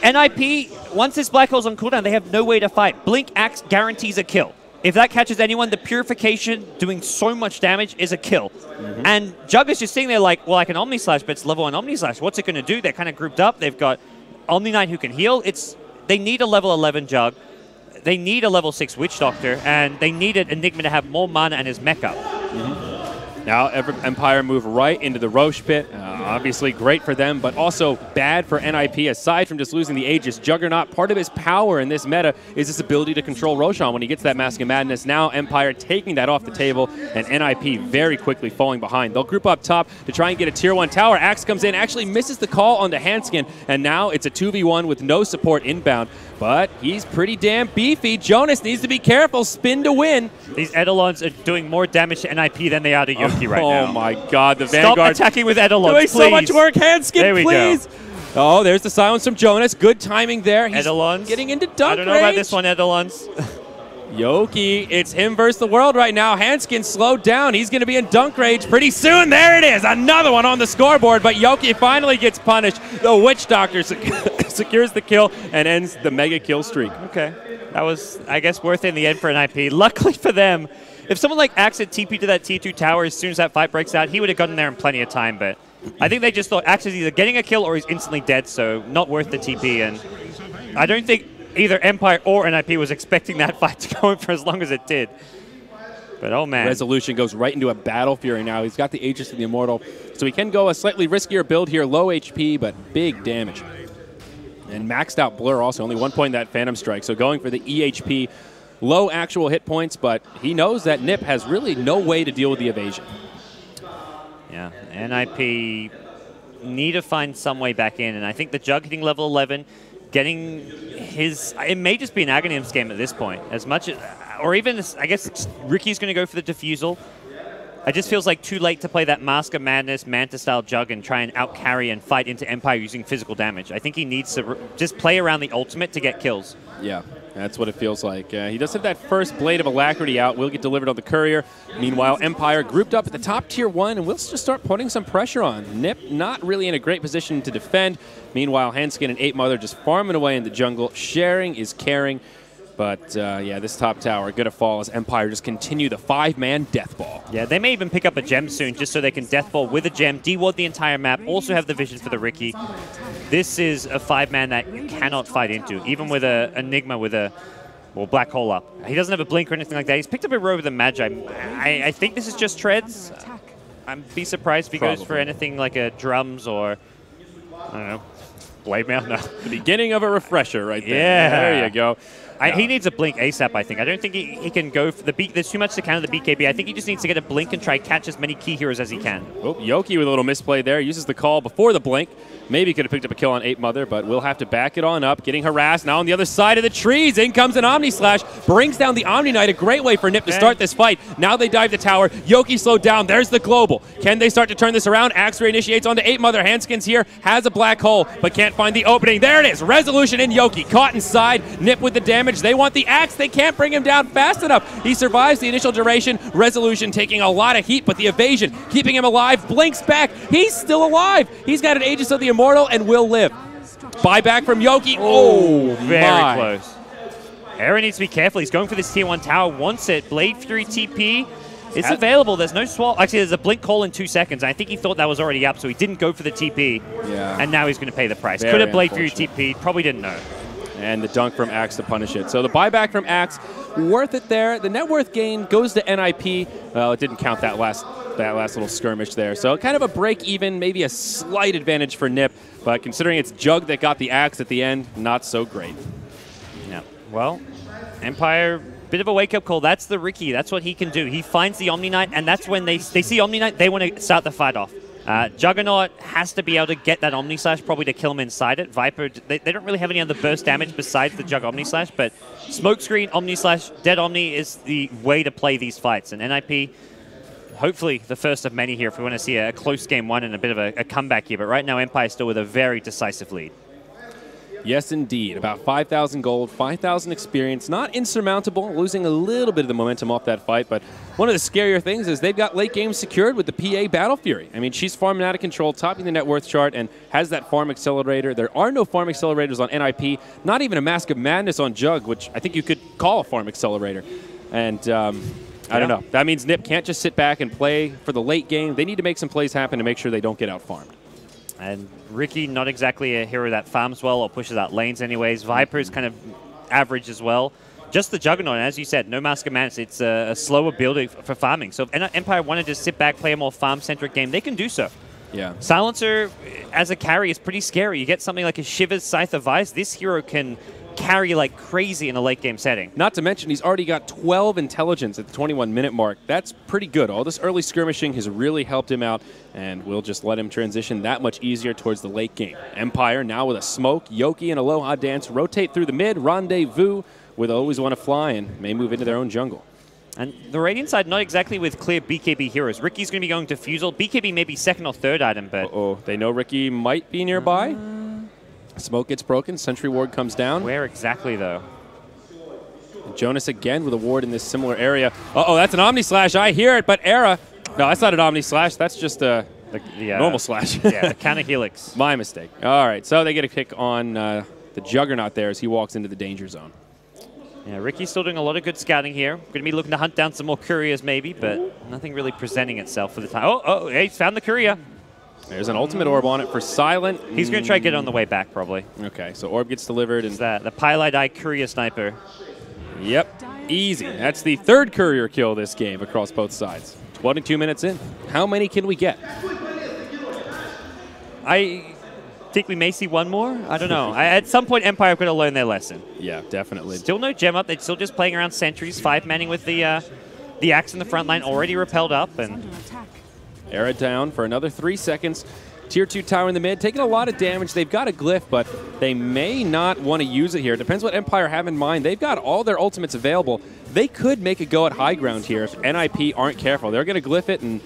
NiP, once this Black Hole's on cooldown, they have no way to fight. Blink Axe guarantees a kill. If that catches anyone, the Purification doing so much damage is a kill. And Jug is just sitting there like, well, I can Omni Slash, but it's level 1 Omni Slash. What's it going to do? They're kind of grouped up. They've got Omni Knight who can heal. They need a level 11 Jug. They need a level 6 Witch Doctor, and they needed Enigma to have more mana and his mech up. Now Empire move right into the Roche pit. Obviously great for them, but also bad for NiP. Aside from just losing the Aegis, Juggernaut, part of his power in this meta is his ability to control Roshan when he gets that Mask of Madness. Now Empire taking that off the table, and NiP very quickly falling behind. They'll group up top to try and get a tier 1 tower. Axe comes in, actually misses the call on the Handskin, and now it's a 2v1 with no support inbound. But he's pretty damn beefy. Jonas needs to be careful. Spin to win. These Eidolons are doing more damage to NiP than they are to Yoki right now. Oh my god, the Stop Vanguard attacking with Eidolons, doing please. so much work. Handskin, there we please. Go. Oh, there's the silence from Jonas. Good timing there. He's Eidolons. getting into dunk I don't know about this one, Eidolons. Yoki, it's him versus the world right now. Handskin slowed down. He's going to be in dunk range pretty soon. There it is. Another one on the scoreboard, but Yoki finally gets punished. The Witch Doctor secures the kill and ends the mega kill streak. Okay. That was, I guess, worth it in the end for NiP. Luckily for them, if someone like Axe had TP to that Tier 2 tower as soon as that fight breaks out, he would have gotten there in plenty of time, but I think they just thought Axe is either getting a kill or he's instantly dead, so not worth the TP, and I don't think either Empire or NiP was expecting that fight to go on for as long as it did. But oh man. Resolution goes right into a Battle Fury now. He's got the Aegis of the Immortal, so he can go a slightly riskier build here. Low HP, but big damage. And maxed out Blur also, only 1 point in that Phantom Strike. So going for the EHP, low actual hit points, but he knows that NiP has really no way to deal with the evasion. Yeah, NiP need to find some way back in, and I think the Jug hitting level 11, getting his... It may just be an Aghanims game at this point, as much as... Or even, I guess, Ricky's going to go for the Diffusal. It just feels like too late to play that Mask of Madness, Manta-style Jug and try and out-carry and fight into Empire using physical damage. I think he needs to just play around the ultimate to get kills. Yeah, that's what it feels like. He does have that first Blade of Alacrity out. Will get delivered on the Courier. Meanwhile, Empire grouped up at the top Tier 1, and we'll just start putting some pressure on. NiP not really in a great position to defend. Meanwhile, Handskin and 8 Mother just farming away in the jungle. Sharing is caring. But, yeah, this top tower going to fall as Empire just continue the 5-man death ball. Yeah, they may even pick up a gem soon just so they can death ball with a gem, deward the entire map, also have the vision for the Ricky. This is a 5-man that you cannot fight into, even with a Enigma with a black hole up. He doesn't have a blink or anything like that. He's picked up a row with a Magi. I think this is just treads. I'd be surprised if he goes for anything like a drums or, I don't know, blade mail. No. The beginning of a refresher right there. Yeah. There you go. He needs a blink ASAP, I think. I don't think he can go for the beat. There's too much to counter the BKB. I think he just needs to get a blink and try to catch as many key heroes as he can. Oh, Yoki with a little misplay there. Uses the call before the blink. Maybe could have picked up a kill on 8 Mother, but we'll have to back it on up. Getting harassed now on the other side of the trees. In comes an Omni Slash. Brings down the Omni Knight. A great way for NiP to start this fight. Now they dive the tower. Yoki slowed down. There's the global. Can they start to turn this around? Axe initiates onto 8 Mother. Handskin's here. Has a black hole, but can't find the opening. There it is. Resolution in Yoki. Caught inside. NiP with the damage. They want the Axe. They can't bring him down fast enough. He survives the initial duration. Resolution taking a lot of heat, but the evasion keeping him alive. Blinks back. He's still alive. He's got an Aegis of the Immortal and will live. Buyback from Yoki. Oh, very close. Aaron needs to be careful. He's going for this Tier 1 tower. Wants it. Blade Fury TP. It's available. There's no swap. Actually, there's a blink call in 2 seconds. I think he thought that was already up, so he didn't go for the TP. Yeah. And now he's going to pay the price. Very Could have Blade Fury TP. Probably didn't know. And the dunk from Axe to punish it. So the buyback from Axe, worth it there. The net worth gain goes to NiP. Well, it didn't count that last little skirmish there. So kind of a break even, maybe a slight advantage for NiP. But considering it's Jug that got the Axe at the end, not so great. Yeah. Well, Empire, bit of a wake-up call. That's the Ricky. That's what he can do. He finds the Omni Knight, and that's when they see Omni Knight, they want to start the fight off. Juggernaut has to be able to get that Omni Slash probably to kill him inside it. Viper, they don't really have any other burst damage besides the Jug Omni Slash, but Smokescreen, Omni Slash, Dead Omni is the way to play these fights. And NiP, hopefully the first of many here if we want to see a close game one and a bit of a comeback here. But right now, Empire still with a very decisive lead. Yes, indeed. About 5,000 gold, 5,000 experience. Not insurmountable, losing a little bit of the momentum off that fight. But one of the scarier things is they've got late game secured with the PA Battle Fury. I mean, she's farming out of control, topping the net worth chart, and has that farm accelerator. There are no farm accelerators on NiP. Not even a Mask of Madness on Jug, which I think you could call a farm accelerator. And I don't know. That means NiP can't just sit back and play for the late game. They need to make some plays happen to make sure they don't get out-farmed. And Ricky, not exactly a hero that farms well or pushes out lanes anyways. Viper is kind of average as well. Just the Juggernaut, and as you said, no Mask of Madness. It's a slower build for farming. So if Empire wanted to sit back, play a more farm-centric game, they can do so. Yeah. Silencer, as a carry, is pretty scary. You get something like a Shiver's Scythe of Ice. This hero can carry like crazy in a late game setting. Not to mention he's already got 12 intelligence at the 21-minute mark. That's pretty good. All this early skirmishing has really helped him out, and we'll just let him transition that much easier towards the late game. Empire now with a smoke, Yoki and Aloha Dance rotate through the mid, Rendezvous with Always Want to Fly, and may move into their own jungle. And the Radiant side, not exactly with clear BKB heroes. Ricky's going to be going to Fusel. BKB may be second or third item, but... Uh-oh, they know Ricky might be nearby. Smoke gets broken, Sentry Ward comes down. Where exactly, though? Jonas again with a ward in this similar area. Uh-oh, that's an Omni Slash. I hear it, but Era... No, that's not an Omni Slash. That's just a normal Slash. Yeah, the counter Helix. My mistake. All right, so they get a kick on the Juggernaut there as he walks into the danger zone. Yeah, Ricky's still doing a lot of good scouting here. Going to be looking to hunt down some more couriers maybe, but nothing really presenting itself for the time. Oh, he's found the courier. There's an ultimate orb on it for Silent. He's going to try to get it on the way back, probably. Okay, so orb gets delivered. And the Pylite Eye Courier Sniper. Yep, easy. That's the third courier kill this game across both sides. 22 minutes in. How many can we get? I think we may see one more. I don't know. At some point, Empire are going to learn their lesson. Yeah, definitely. Still no gem up. They're still just playing around sentries. 5-manning with the axe in the front line, already repelled up. And Era down for another 3 seconds. Tier 2 tower in the mid, taking a lot of damage. They've got a glyph, but they may not want to use it here. It depends what Empire have in mind. They've got all their ultimates available. They could make a go at high ground here if NiP aren't careful. They're going to glyph it and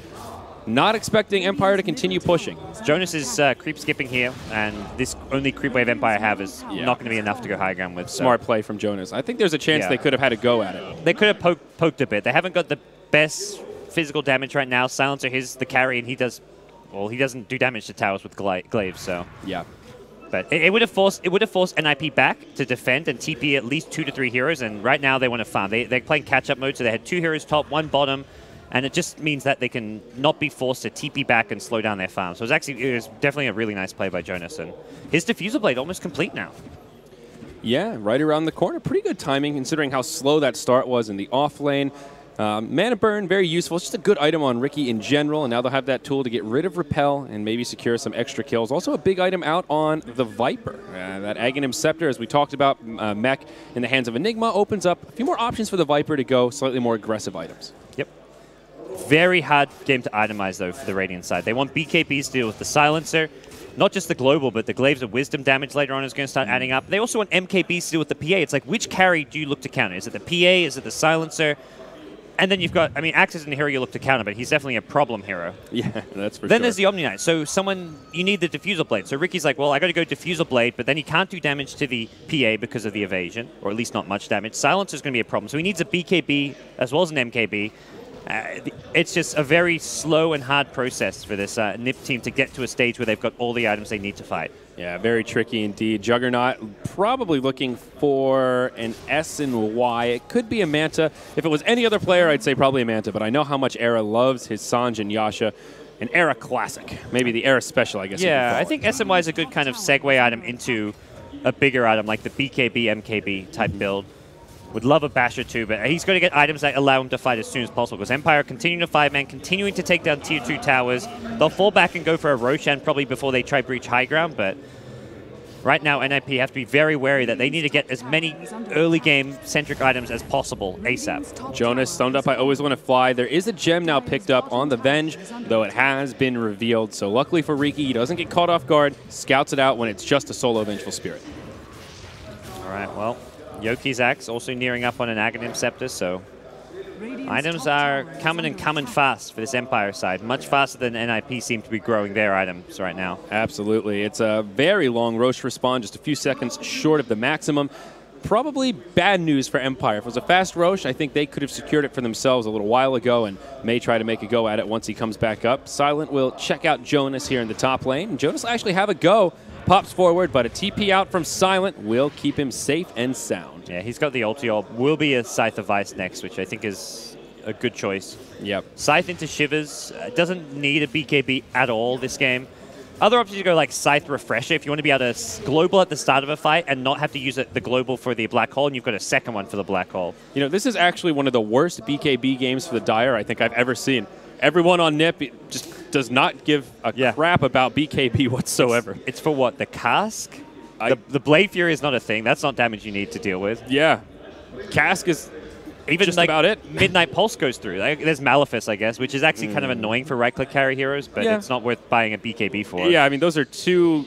not expecting Empire to continue pushing. Jonas is creep skipping here, and this only creep wave Empire have is not going to be enough to go high ground with. Smart play from Jonas. I think there's a chance they could have had a go at it. They could have poked a bit. They haven't got the best physical damage right now. Silencer is the carry, and he doesn't do damage to towers with glaives, so. Yeah. But it would have forced NiP back to defend and TP at least 2 to 3 heroes, and right now they want to farm. They're playing catch-up mode, so they had 2 heroes top, 1 bottom, and it just means that they can not be forced to TP back and slow down their farm. So it was definitely a really nice play by Jonas, and his Diffusal Blade almost complete now. Yeah, right around the corner. Pretty good timing considering how slow that start was in the off lane. Mana Burn, very useful. It's just a good item on Ricky in general, and now they'll have that tool to get rid of Repel and maybe secure some extra kills. Also a big item out on the Viper. That Aghanim Scepter, as we talked about, mech in the hands of Enigma, opens up a few more options for the Viper to go slightly more aggressive items. Yep. Very hard game to itemize, though, for the Radiant side. They want BKBs to deal with the Silencer. Not just the global, but the Glaives of Wisdom damage later on is going to start adding up. They also want MKBs to deal with the PA. It's like, which carry do you look to counter? Is it the PA? Is it the Silencer? And then you've got, I mean, Axe isn't a hero you look to counter, but he's definitely a problem hero. Yeah, that's for sure. Then there's the Omni Knight. So you need the Diffusal Blade. So Ricky's like, well, I got to go Diffusal Blade, but then he can't do damage to the PA because of the evasion, or at least not much damage. Silencer's going to be a problem. So he needs a BKB as well as an MKB. It's just a very slow and hard process for this NiP team to get to a stage where they've got all the items they need to fight. Yeah, very tricky indeed. Juggernaut probably looking for an S and Y. It could be a Manta. If it was any other player, I'd say probably a Manta, but I know how much Era loves his Sanj and Yasha. An Era classic. Maybe the Era special, I guess. Yeah, I think SMY is a good kind of segue item into a bigger item like the BKB, MKB type build. Would love a Basher too, but he's going to get items that allow him to fight as soon as possible because Empire continuing to 5-man, continuing to take down tier 2 towers. They'll fall back and go for a Roshan probably before they try breach high ground, but right now NiP have to be very wary that they need to get as many early game centric items as possible ASAP. Jonas thumbed up, I always want to fly. There is a gem now picked up on the Venge, though it has been revealed. So luckily for Riki, he doesn't get caught off guard, scouts it out when it's just a solo Vengeful Spirit. All right, well, Yoki's Axe also nearing up on an Aghanim Scepter, so items are coming fast for this Empire side. Much faster than NiP seem to be growing their items right now. Absolutely. It's a very long Roche respawn, just a few seconds short of the maximum. Probably bad news for Empire. If it was a fast Roche, I think they could have secured it for themselves a little while ago and may try to make a go at it once he comes back up. Silent will check out Jonas here in the top lane. Jonas will actually have a go. Pops forward, but a TP out from Silent will keep him safe and sound. Yeah, he's got the ulti orb. Will be a Scythe of Ice next, which I think is a good choice. Yep. Scythe into Shivers. Doesn't need a BKB at all this game. Other options you go like Scythe Refresher if you want to be able to global at the start of a fight and not have to use the global for the black hole, and you've got a second one for the black hole. You know, this is actually one of the worst BKB games for the Dire I think I've ever seen. Everyone on NiP just does not give a crap about BKB whatsoever. It's for what? The cask? The Blade Fury is not a thing. That's not damage you need to deal with. Yeah. Cask is even just like about it. Midnight Pulse goes through. Like, there's Malefice, I guess, which is actually kind of annoying for right-click carry heroes, but it's not worth buying a BKB for. Yeah, I mean, those are two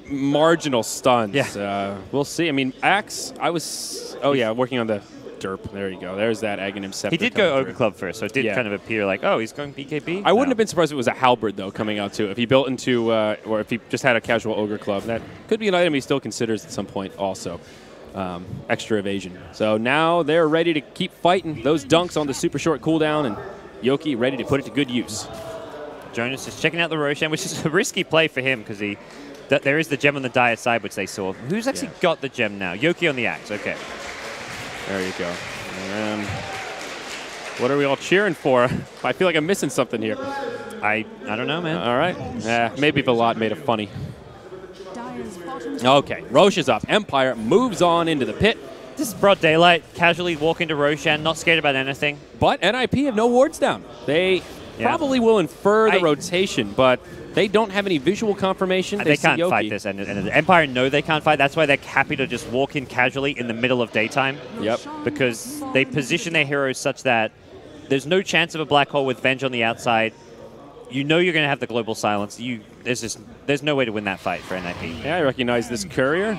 marginal stuns. Yeah. We'll see. I mean, Axe, working on the derp. There you go. There's that Aghanim Scepter. He did go Ogre Club first, so it did kind of appear like, oh, he's going BKB? I wouldn't have been surprised if it was a Halberd, though, coming out, too. If he built into, or if he just had a casual Ogre Club, that could be an item he still considers at some point also. Extra evasion. So now they're ready to keep fighting those dunks on the super short cooldown, and Yoki ready to put it to good use. Jonas is checking out the Roshan, which is a risky play for him because there is the gem on the dire side, which they saw. Who's actually got the gem now? Yoki on the Axe. Okay. There you go. And what are we all cheering for? I feel like I'm missing something here. I don't know, man. All right. Maybe Velat made it funny. Okay, Roche is up. Empire moves on into the pit. This is broad daylight. Casually walk into Roshan, not scared about anything. But NiP have no wards down. They probably will infer the rotation, but they don't have any visual confirmation. They can't fight this. And the Empire know they can't fight. That's why they're happy to just walk in casually in the middle of daytime. Yep. Because they position their heroes such that there's no chance of a black hole with Venge on the outside. You know you're going to have the global silence. There's no way to win that fight for NiP. Yeah, I recognize this courier.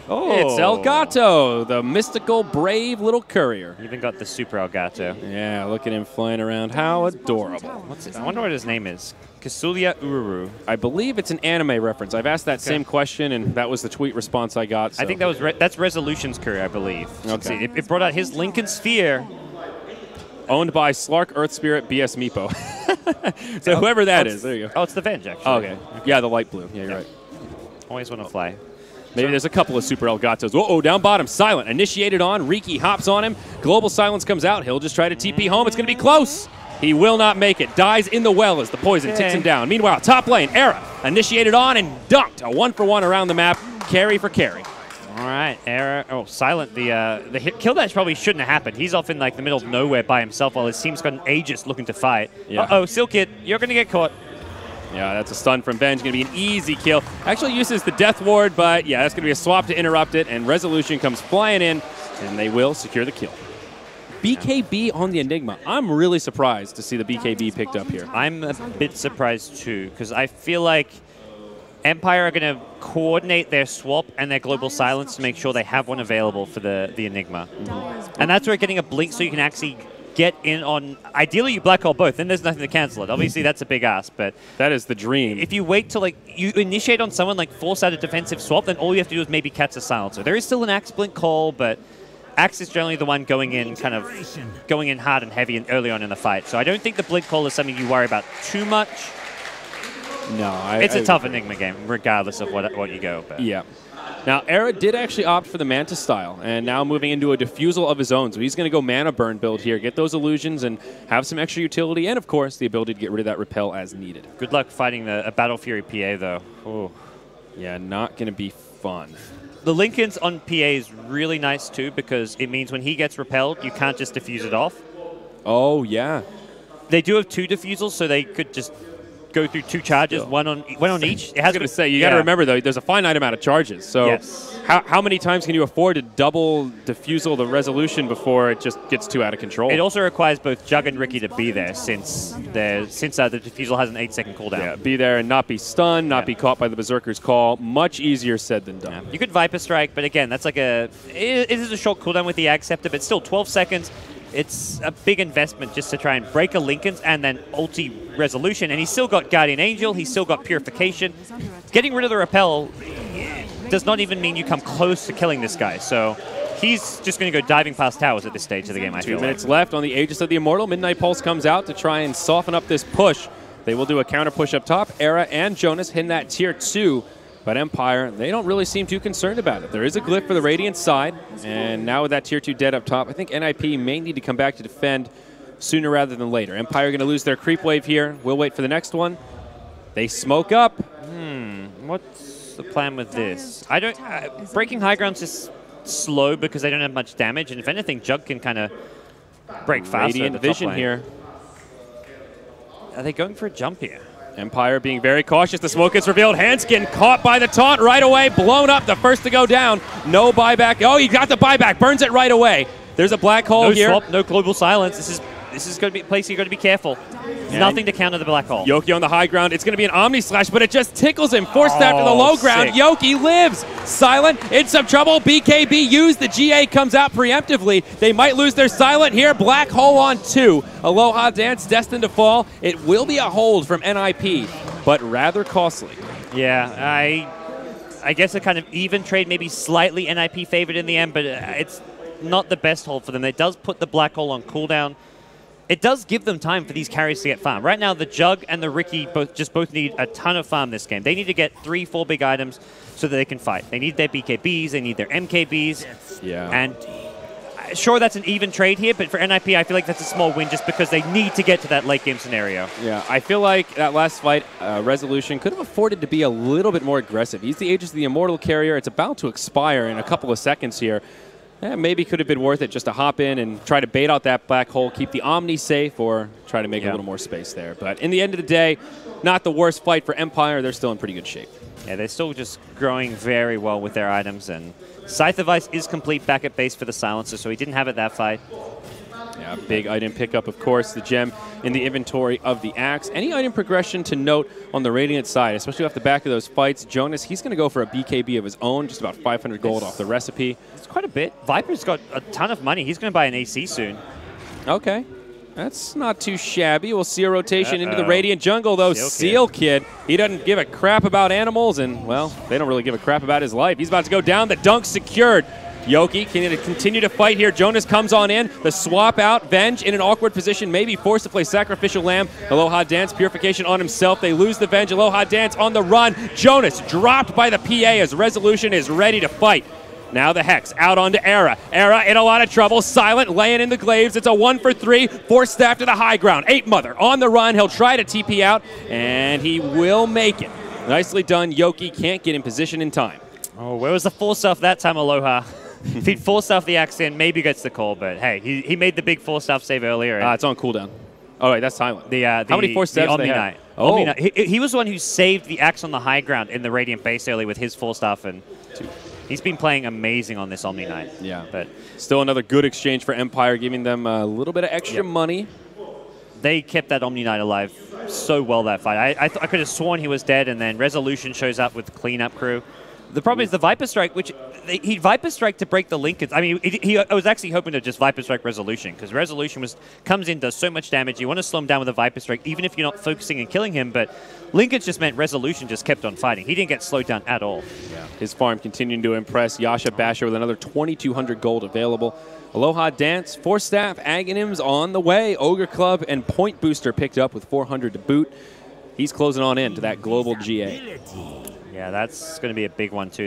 Oh, it's Elgato, the mystical, brave little courier. Even got the super Elgato. Yeah, look at him flying around. How adorable. I wonder what his name is. Kasulia Ururu. I believe it's an anime reference. I've asked that same question, and that was the tweet response I got. So. I think that's Resolution's courier, I believe. Okay. It brought out his Lincoln Sphere. Owned by Slark, Earth Spirit, BS Meepo. So whoever that is, there you go. Oh, it's the Venge, actually. Oh, okay. Yeah, the light blue. Yeah, you're right. Always want to fly. Maybe there's a couple of Super Elgatos. Uh-oh, down bottom, Silent. Initiated on, Riki hops on him. Global Silence comes out. He'll just try to TP home. It's going to be close. He will not make it. Dies in the well as the poison ticks him down. Meanwhile, top lane, Era. Initiated on and dunked. A 1-for-1 around the map. Carry for carry. All right, Era. Oh, Silent. The kill dash probably shouldn't have happened. He's off in like the middle of nowhere by himself while his team's got an Aegis looking to fight. Yeah. Uh-oh, Silkid, you're going to get caught. Yeah, that's a stun from Venge. Going to be an easy kill. Actually uses the Death Ward, but yeah, that's going to be a swap to interrupt it, and Resolution comes flying in, and they will secure the kill. BKB on the Enigma. I'm really surprised to see the BKB picked up here. I'm a bit surprised too, because I feel like Empire are going to coordinate their swap and their global silence to make sure they have one available for the Enigma. And that's where getting a blink so you can actually get in on, ideally you black hole both, then there's nothing to cancel it. Obviously that's a big ask, but that is the dream. If you wait till you initiate on someone force out a defensive swap, then all you have to do is maybe catch a silencer. There is still an Axe blink call, but Axe is generally the one going in hard and heavy and early on in the fight. So I don't think the blink call is something you worry about too much. No, it's a tough Enigma game, regardless of what you go. But. Yeah. Now, Era did actually opt for the Manta style, and now moving into a Diffusal of his own. So he's going to go Mana Burn build here, get those illusions, and have some extra utility, and of course, the ability to get rid of that Repel as needed. Good luck fighting a Battle Fury PA, though. Ooh. Yeah, not going to be fun. The Lincolns on PA is really nice, too, because it means when he gets repelled, you can't just diffuse it off. Oh, yeah. They do have 2 diffusals, so they could just go through 2 charges, one on each. I was going to say, you got to remember, though, there's a finite amount of charges. So how many times can you afford to double diffusal the resolution before it just gets too out of control? It also requires both Jug and Riki to be there since the diffusal has an 8-second cooldown. Yeah, be there and not be stunned, not be caught by the Berserker's call. Much easier said than done. Yeah. You could Viper Strike, but again, that's it is a short cooldown with the Ag Scepter, but still 12 seconds. It's a big investment just to try and break a Lincoln's and then ulti Resolution. And he's still got Guardian Angel. He's still got Purification. Getting rid of the Repel does not even mean you come close to killing this guy. So he's just going to go diving past towers at this stage of the game, I feel 2 minutes left on the Aegis of the Immortal. Midnight Pulse comes out to try and soften up this push. They will do a counter push up top. Era and Jonas hitting that tier 2. But Empire, they don't really seem too concerned about it. There is a glyph for the Radiant side, and now with that tier 2 dead up top, I think NiP may need to come back to defend sooner rather than later. Empire going to lose their creep wave here. We'll wait for the next one. They smoke up. What's the plan with this? Breaking high ground's just slow because they don't have much damage, and if anything, Jug can kind of break faster. Radiant Vision here. Are they going for a jump here? Empire being very cautious. The smoke gets revealed. Hanskin caught by the taunt right away. Blown up. The first to go down. No buyback. Oh, he got the buyback. Burns it right away. There's a black hole no here. Swap, no global silence. This is going to be a place you've got to be careful. Nothing to counter the black hole. Yoki on the high ground. It's going to be an Omni Slash, but it just tickles him. Force staff to the low ground. Sick. Yoki lives. Silent in some trouble. BKB used. The GA comes out preemptively. They might lose their Silent here. Black hole on 2. Aloha Dance destined to fall. It will be a hold from NiP, but rather costly. Yeah, I guess a kind of even trade, maybe slightly NiP favored in the end, but it's not the best hold for them. It does put the black hole on cooldown. It does give them time for these carries to get farm. Right now, the Jug and the Ricky both need a ton of farm this game. They need to get 3-4 big items so that they can fight. They need their BKBs, they need their MKBs. Yeah. And sure, that's an even trade here, but for NiP, I feel like that's a small win just because they need to get to that late game scenario. Yeah, I feel like that last fight, Resolution could have afforded to be a little bit more aggressive. He's the Aegis of the Immortal carrier. It's about to expire in a couple of seconds here. Maybe could have been worth it just to hop in and try to bait out that black hole, keep the Omni safe, or try to make a little more space there. But in the end of the day, not the worst fight for Empire. They're still in pretty good shape. Yeah, they're still just growing very well with their items. And Scythe of Ice is complete back at base for the Silencer, so he didn't have it that fight. Yeah, big item pickup, of course, the gem in the inventory of the Axe. Any item progression to note on the Radiant side, especially off the back of those fights? Jonas, he's going to go for a BKB of his own, just about 500 gold off the recipe. It's quite a bit. Viper's got a ton of money. He's going to buy an AC soon. Okay. That's not too shabby. We'll see a rotation into the Radiant jungle, though. Seal Kid, he doesn't give a crap about animals, and, well, they don't really give a crap about his life. He's about to go down. The dunk secured. Yoki can continue to fight here. Jonas comes on in. The swap out. Venge in an awkward position, maybe forced to play Sacrificial Lamb. Aloha Dance, Purification on himself. They lose the Venge. Aloha Dance on the run. Jonas dropped by the PA as Resolution is ready to fight. Now the Hex out onto Era. Era in a lot of trouble. Silent laying in the glaives. It's a 1-for-3. Force staff to the high ground. 8 Mother on the run. He'll try to TP out, and he will make it. Nicely done. Yoki can't get in position in time. Oh, where was the force stuff that time, Aloha? If he'd force stuff the axe in, maybe gets the call, but hey, he made the big force stuff save earlier. It's on cooldown. Oh, wait, that's Silent. How many force steps Omni they have? Knight. Oh. Omni Knight. He was the one who saved the axe on the high ground in the Radiant base early with his force stuff, and he's been playing amazing on this Omni Knight. Yeah. But still another good exchange for Empire, giving them a little bit of extra money. They kept that Omni Knight alive so well that fight. I could have sworn he was dead, and then Resolution shows up with the cleanup crew. The problem is the Viper Strike, which he Viper Strike to break the linkage. I mean, I was actually hoping to just Viper Strike Resolution, because Resolution comes in, does so much damage. You want to slow him down with a Viper Strike, even if you're not focusing and killing him. But linkage just meant Resolution just kept on fighting. He didn't get slowed down at all. Yeah. His farm continuing to impress. Yasha Basher with another 2,200 gold available. Aloha Dance, Force Staff, Aghanims on the way. Ogre Club and Point Booster picked up with 400 to boot. He's closing on in to that global GA. Yeah, that's going to be a big one, too.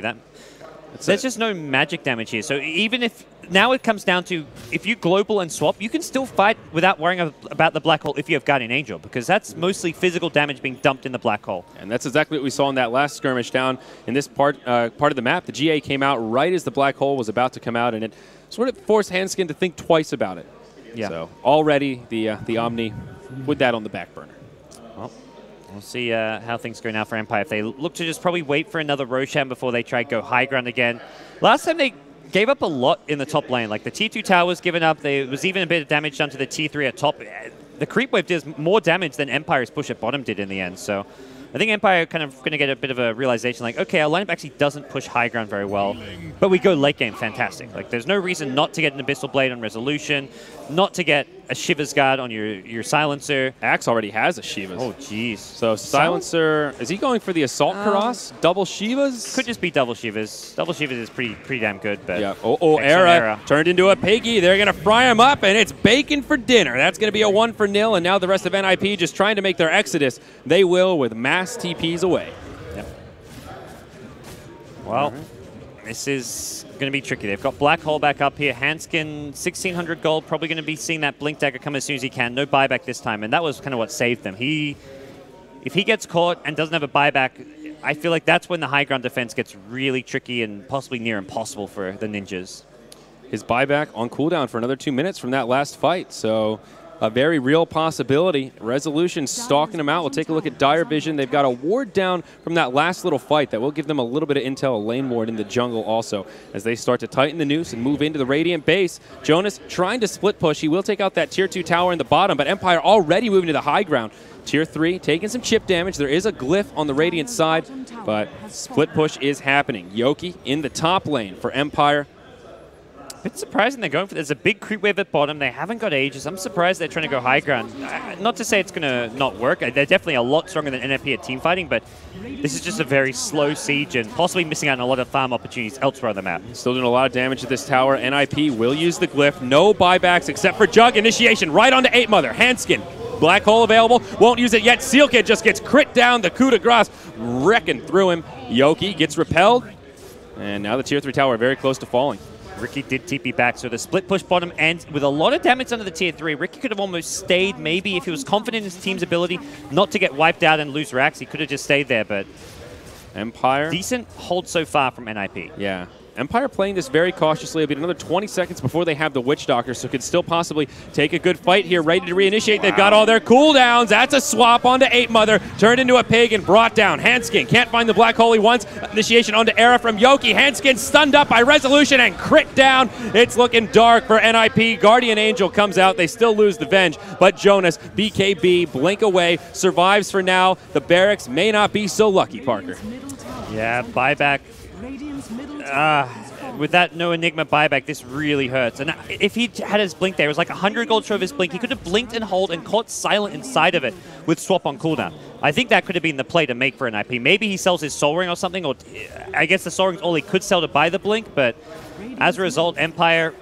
There's just no magic damage here. So even if now it comes down to if you global and swap, you can still fight without worrying about the black hole if you have Guardian Angel, because that's mostly physical damage being dumped in the black hole. And that's exactly what we saw in that last skirmish down in this part of the map. The GA came out right as the black hole was about to come out, and it sort of forced Hanskin to think twice about it. Yeah. So already the Omni with that on the back burner. We'll see how things go now for Empire. If they look to just probably wait for another Roshan before they try to go high ground again. Last time they gave up a lot in the top lane. Like the T2 tower was given up. There was even a bit of damage done to the T3 at top. The creep wave does more damage than Empire's push at bottom did in the end. So I think Empire kind of going to get a bit of a realization like, okay, our lineup actually doesn't push high ground very well, but we go late game fantastic. Like there's no reason not to get an Abyssal Blade on Resolution, not to get a Shiva's Guard on your Silencer. Axe already has a Shiva's. Oh, jeez. So Silencer, is he going for the Assault Karas? Double Shivas? Could just be double Shivas. Double Shivas is pretty damn good. But yeah. Era turned into a piggy. They're going to fry him up, and it's bacon for dinner. That's going to be a 1-0, and now the rest of NiP just trying to make their exodus. They will with mass TPs away. Yep. Well, this is going to be tricky. They've got Black Hole back up here. Hanskin, 1,600 gold. Probably going to be seeing that Blink Dagger come as soon as he can. No buyback this time, and that was kind of what saved them. If he gets caught and doesn't have a buyback, I feel like that's when the high ground defense gets really tricky and possibly near impossible for the Ninjas. His buyback on cooldown for another 2 minutes from that last fight. So a very real possibility. Resolution stalking them out. We'll take a look at Dire Vision. They've got a ward down from that last little fight that will give them a little bit of intel, a lane ward in the jungle also, as they start to tighten the noose and move into the Radiant base. Jonas trying to split push. He will take out that tier 2 tower in the bottom, but Empire already moving to the high ground. Tier 3 taking some chip damage. There is a glyph on the Radiant side, but split push is happening. Yoki in the top lane for Empire. A bit surprising they're going for this. There's a big creep wave at bottom. They haven't got Aegis. I'm surprised they're trying to go high ground. Not to say it's going to not work. They're definitely a lot stronger than NiP at team fighting, but this is just a very slow siege and possibly missing out on a lot of farm opportunities elsewhere on the map. Still doing a lot of damage to this tower. NiP will use the glyph. No buybacks except for Jug. Initiation right onto 8 Mother. Handskin. Black hole available. Won't use it yet. Seal Kid just gets crit down. The coup de grace wrecking through him. Yoki gets repelled. And now the tier 3 tower very close to falling. Ricky did TP back, so the split push bottom ends with a lot of damage under the tier 3. Ricky could have almost stayed, maybe, if he was confident in his team's ability not to get wiped out and lose racks. He could have just stayed there, but Empire. Decent hold so far from NiP. Yeah. Empire playing this very cautiously. It'll be another 20 seconds before they have the Witch Doctor, so could still possibly take a good fight here, ready to reinitiate. They've got all their cooldowns. That's a swap onto 8 Mother, turned into a pig and brought down. Handskin can't find the Black Hole he wants. Initiation onto Era from Yoki. Handskin stunned up by Resolution and crit down. It's looking dark for NiP. Guardian Angel comes out. They still lose the Venge, but Jonas, BKB, blink away, survives for now. The Barracks may not be so lucky, Parker. Yeah, buyback. With that no Enigma buyback, this really hurts. And if he had his blink there, it was like 100 gold short of his blink. He could have blinked and hold and caught silent inside of it with swap on cooldown. I think that could have been the play to make for NiP. Maybe he sells his Soul Ring or something, or I guess the Soul Ring's all he could sell to buy the blink, but as a result, Empire,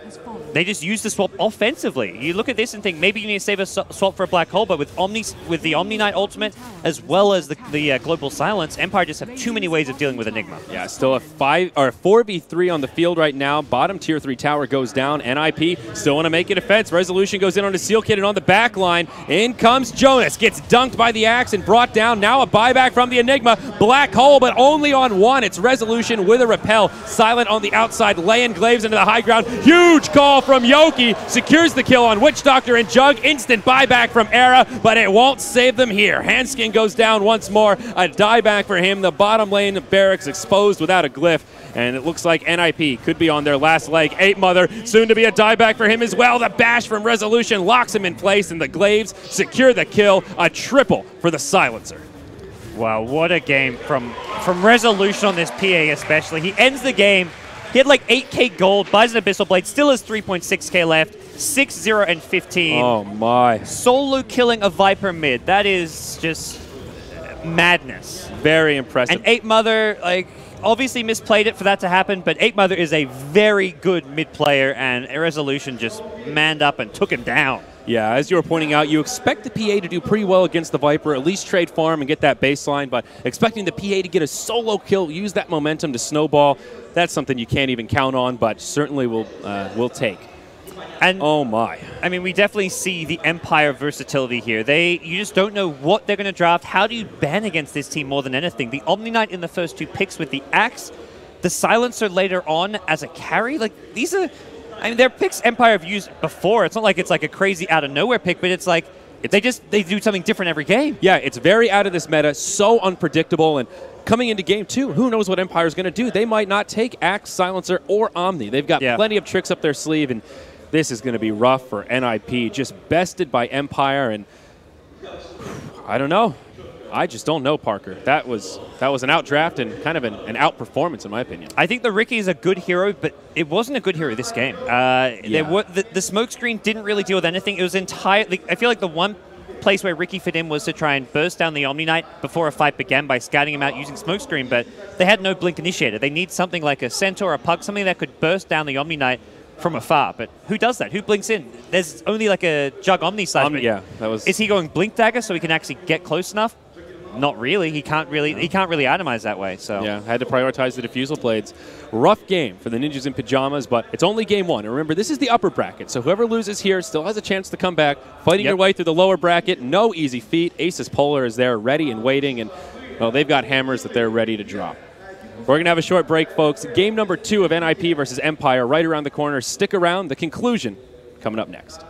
they just use the swap offensively. You look at this and think maybe you need to save a swap for a Black Hole, but with the Omni Knight ultimate as well as the Global Silence, Empire just have too many ways of dealing with Enigma. Yeah, still a 4v3 on the field right now. Bottom tier 3 tower goes down. NiP still want to make a defense. Resolution goes in on the Seal Kid and on the back line. In comes Jonas. Gets dunked by the axe and brought down. Now a buyback from the Enigma. Black Hole, but only on one. It's Resolution with a repel. Silent on the outside. Laying Glaives into the high ground. Huge call from Yoki. Secures the kill on Witch Doctor and Jug. Instant buyback from Era, but it won't save them here. Handskin goes down once more. A dieback for him. The bottom lane of Barracks exposed without a glyph. And it looks like NiP could be on their last leg. 8 Mother, soon to be a dieback for him as well. The bash from Resolution locks him in place, and the Glaives secure the kill. A triple for the Silencer. Wow, what a game from Resolution on this PA especially. He ends the game. He had like 8k gold, buys an Abyssal Blade, still has 3.6k left, 6-0 and 15. Oh my. Solo killing a Viper mid. That is just madness. Very impressive. And 8 Mother, like, obviously misplayed it for that to happen, but 8 Mother is a very good mid player, and Resolution just manned up and took him down. Yeah, as you were pointing out, you expect the PA to do pretty well against the Viper, at least trade farm and get that baseline, but expecting the PA to get a solo kill, use that momentum to snowball, that's something you can't even count on, but certainly will take. And oh my. I mean, we definitely see the Empire versatility here. You just don't know what they're going to draft. How do you ban against this team more than anything? The Omni Knight in the first 2 picks with the Axe, the Silencer later on as a carry. Like, these are, I mean, they're picks Empire have used before. It's not like it's like a crazy out of nowhere pick, but it's like they do something different every game. Yeah, it's very out of this meta, so unpredictable, and coming into game 2, who knows what Empire's going to do? They might not take Axe, Silencer, or Omni. They've got plenty of tricks up their sleeve, and this is going to be rough for NiP. Just bested by Empire, and I don't know. I just don't know, Parker. That was an outdraft and kind of an outperformance, in my opinion. I think the Ricky is a good hero, but it wasn't a good hero this game. The smokescreen didn't really deal with anything. It was entirely. I feel like the one place where Ricky fit in was to try and burst down the Omni Knight before a fight began by scouting him out using smokescreen, but they had no blink initiator. They need something like a Centaur or a Pug, something that could burst down the Omni Knight from afar. But who does that? Who blinks in? There's only like a Jug Omni size. Yeah, that was. Is he going Blink Dagger so he can actually get close enough? Not really. He can't really itemize that way. So yeah, had to prioritize the Diffusal Blades. Rough game for the Ninjas in Pajamas, but it's only game 1. And remember, this is the upper bracket, so whoever loses here still has a chance to come back. Fighting your way through the lower bracket, no easy feat. Aces Polar is there ready and waiting, and well, they've got hammers that they're ready to drop. We're going to have a short break, folks. Game number 2 of NiP versus Empire right around the corner. Stick around. The conclusion coming up next.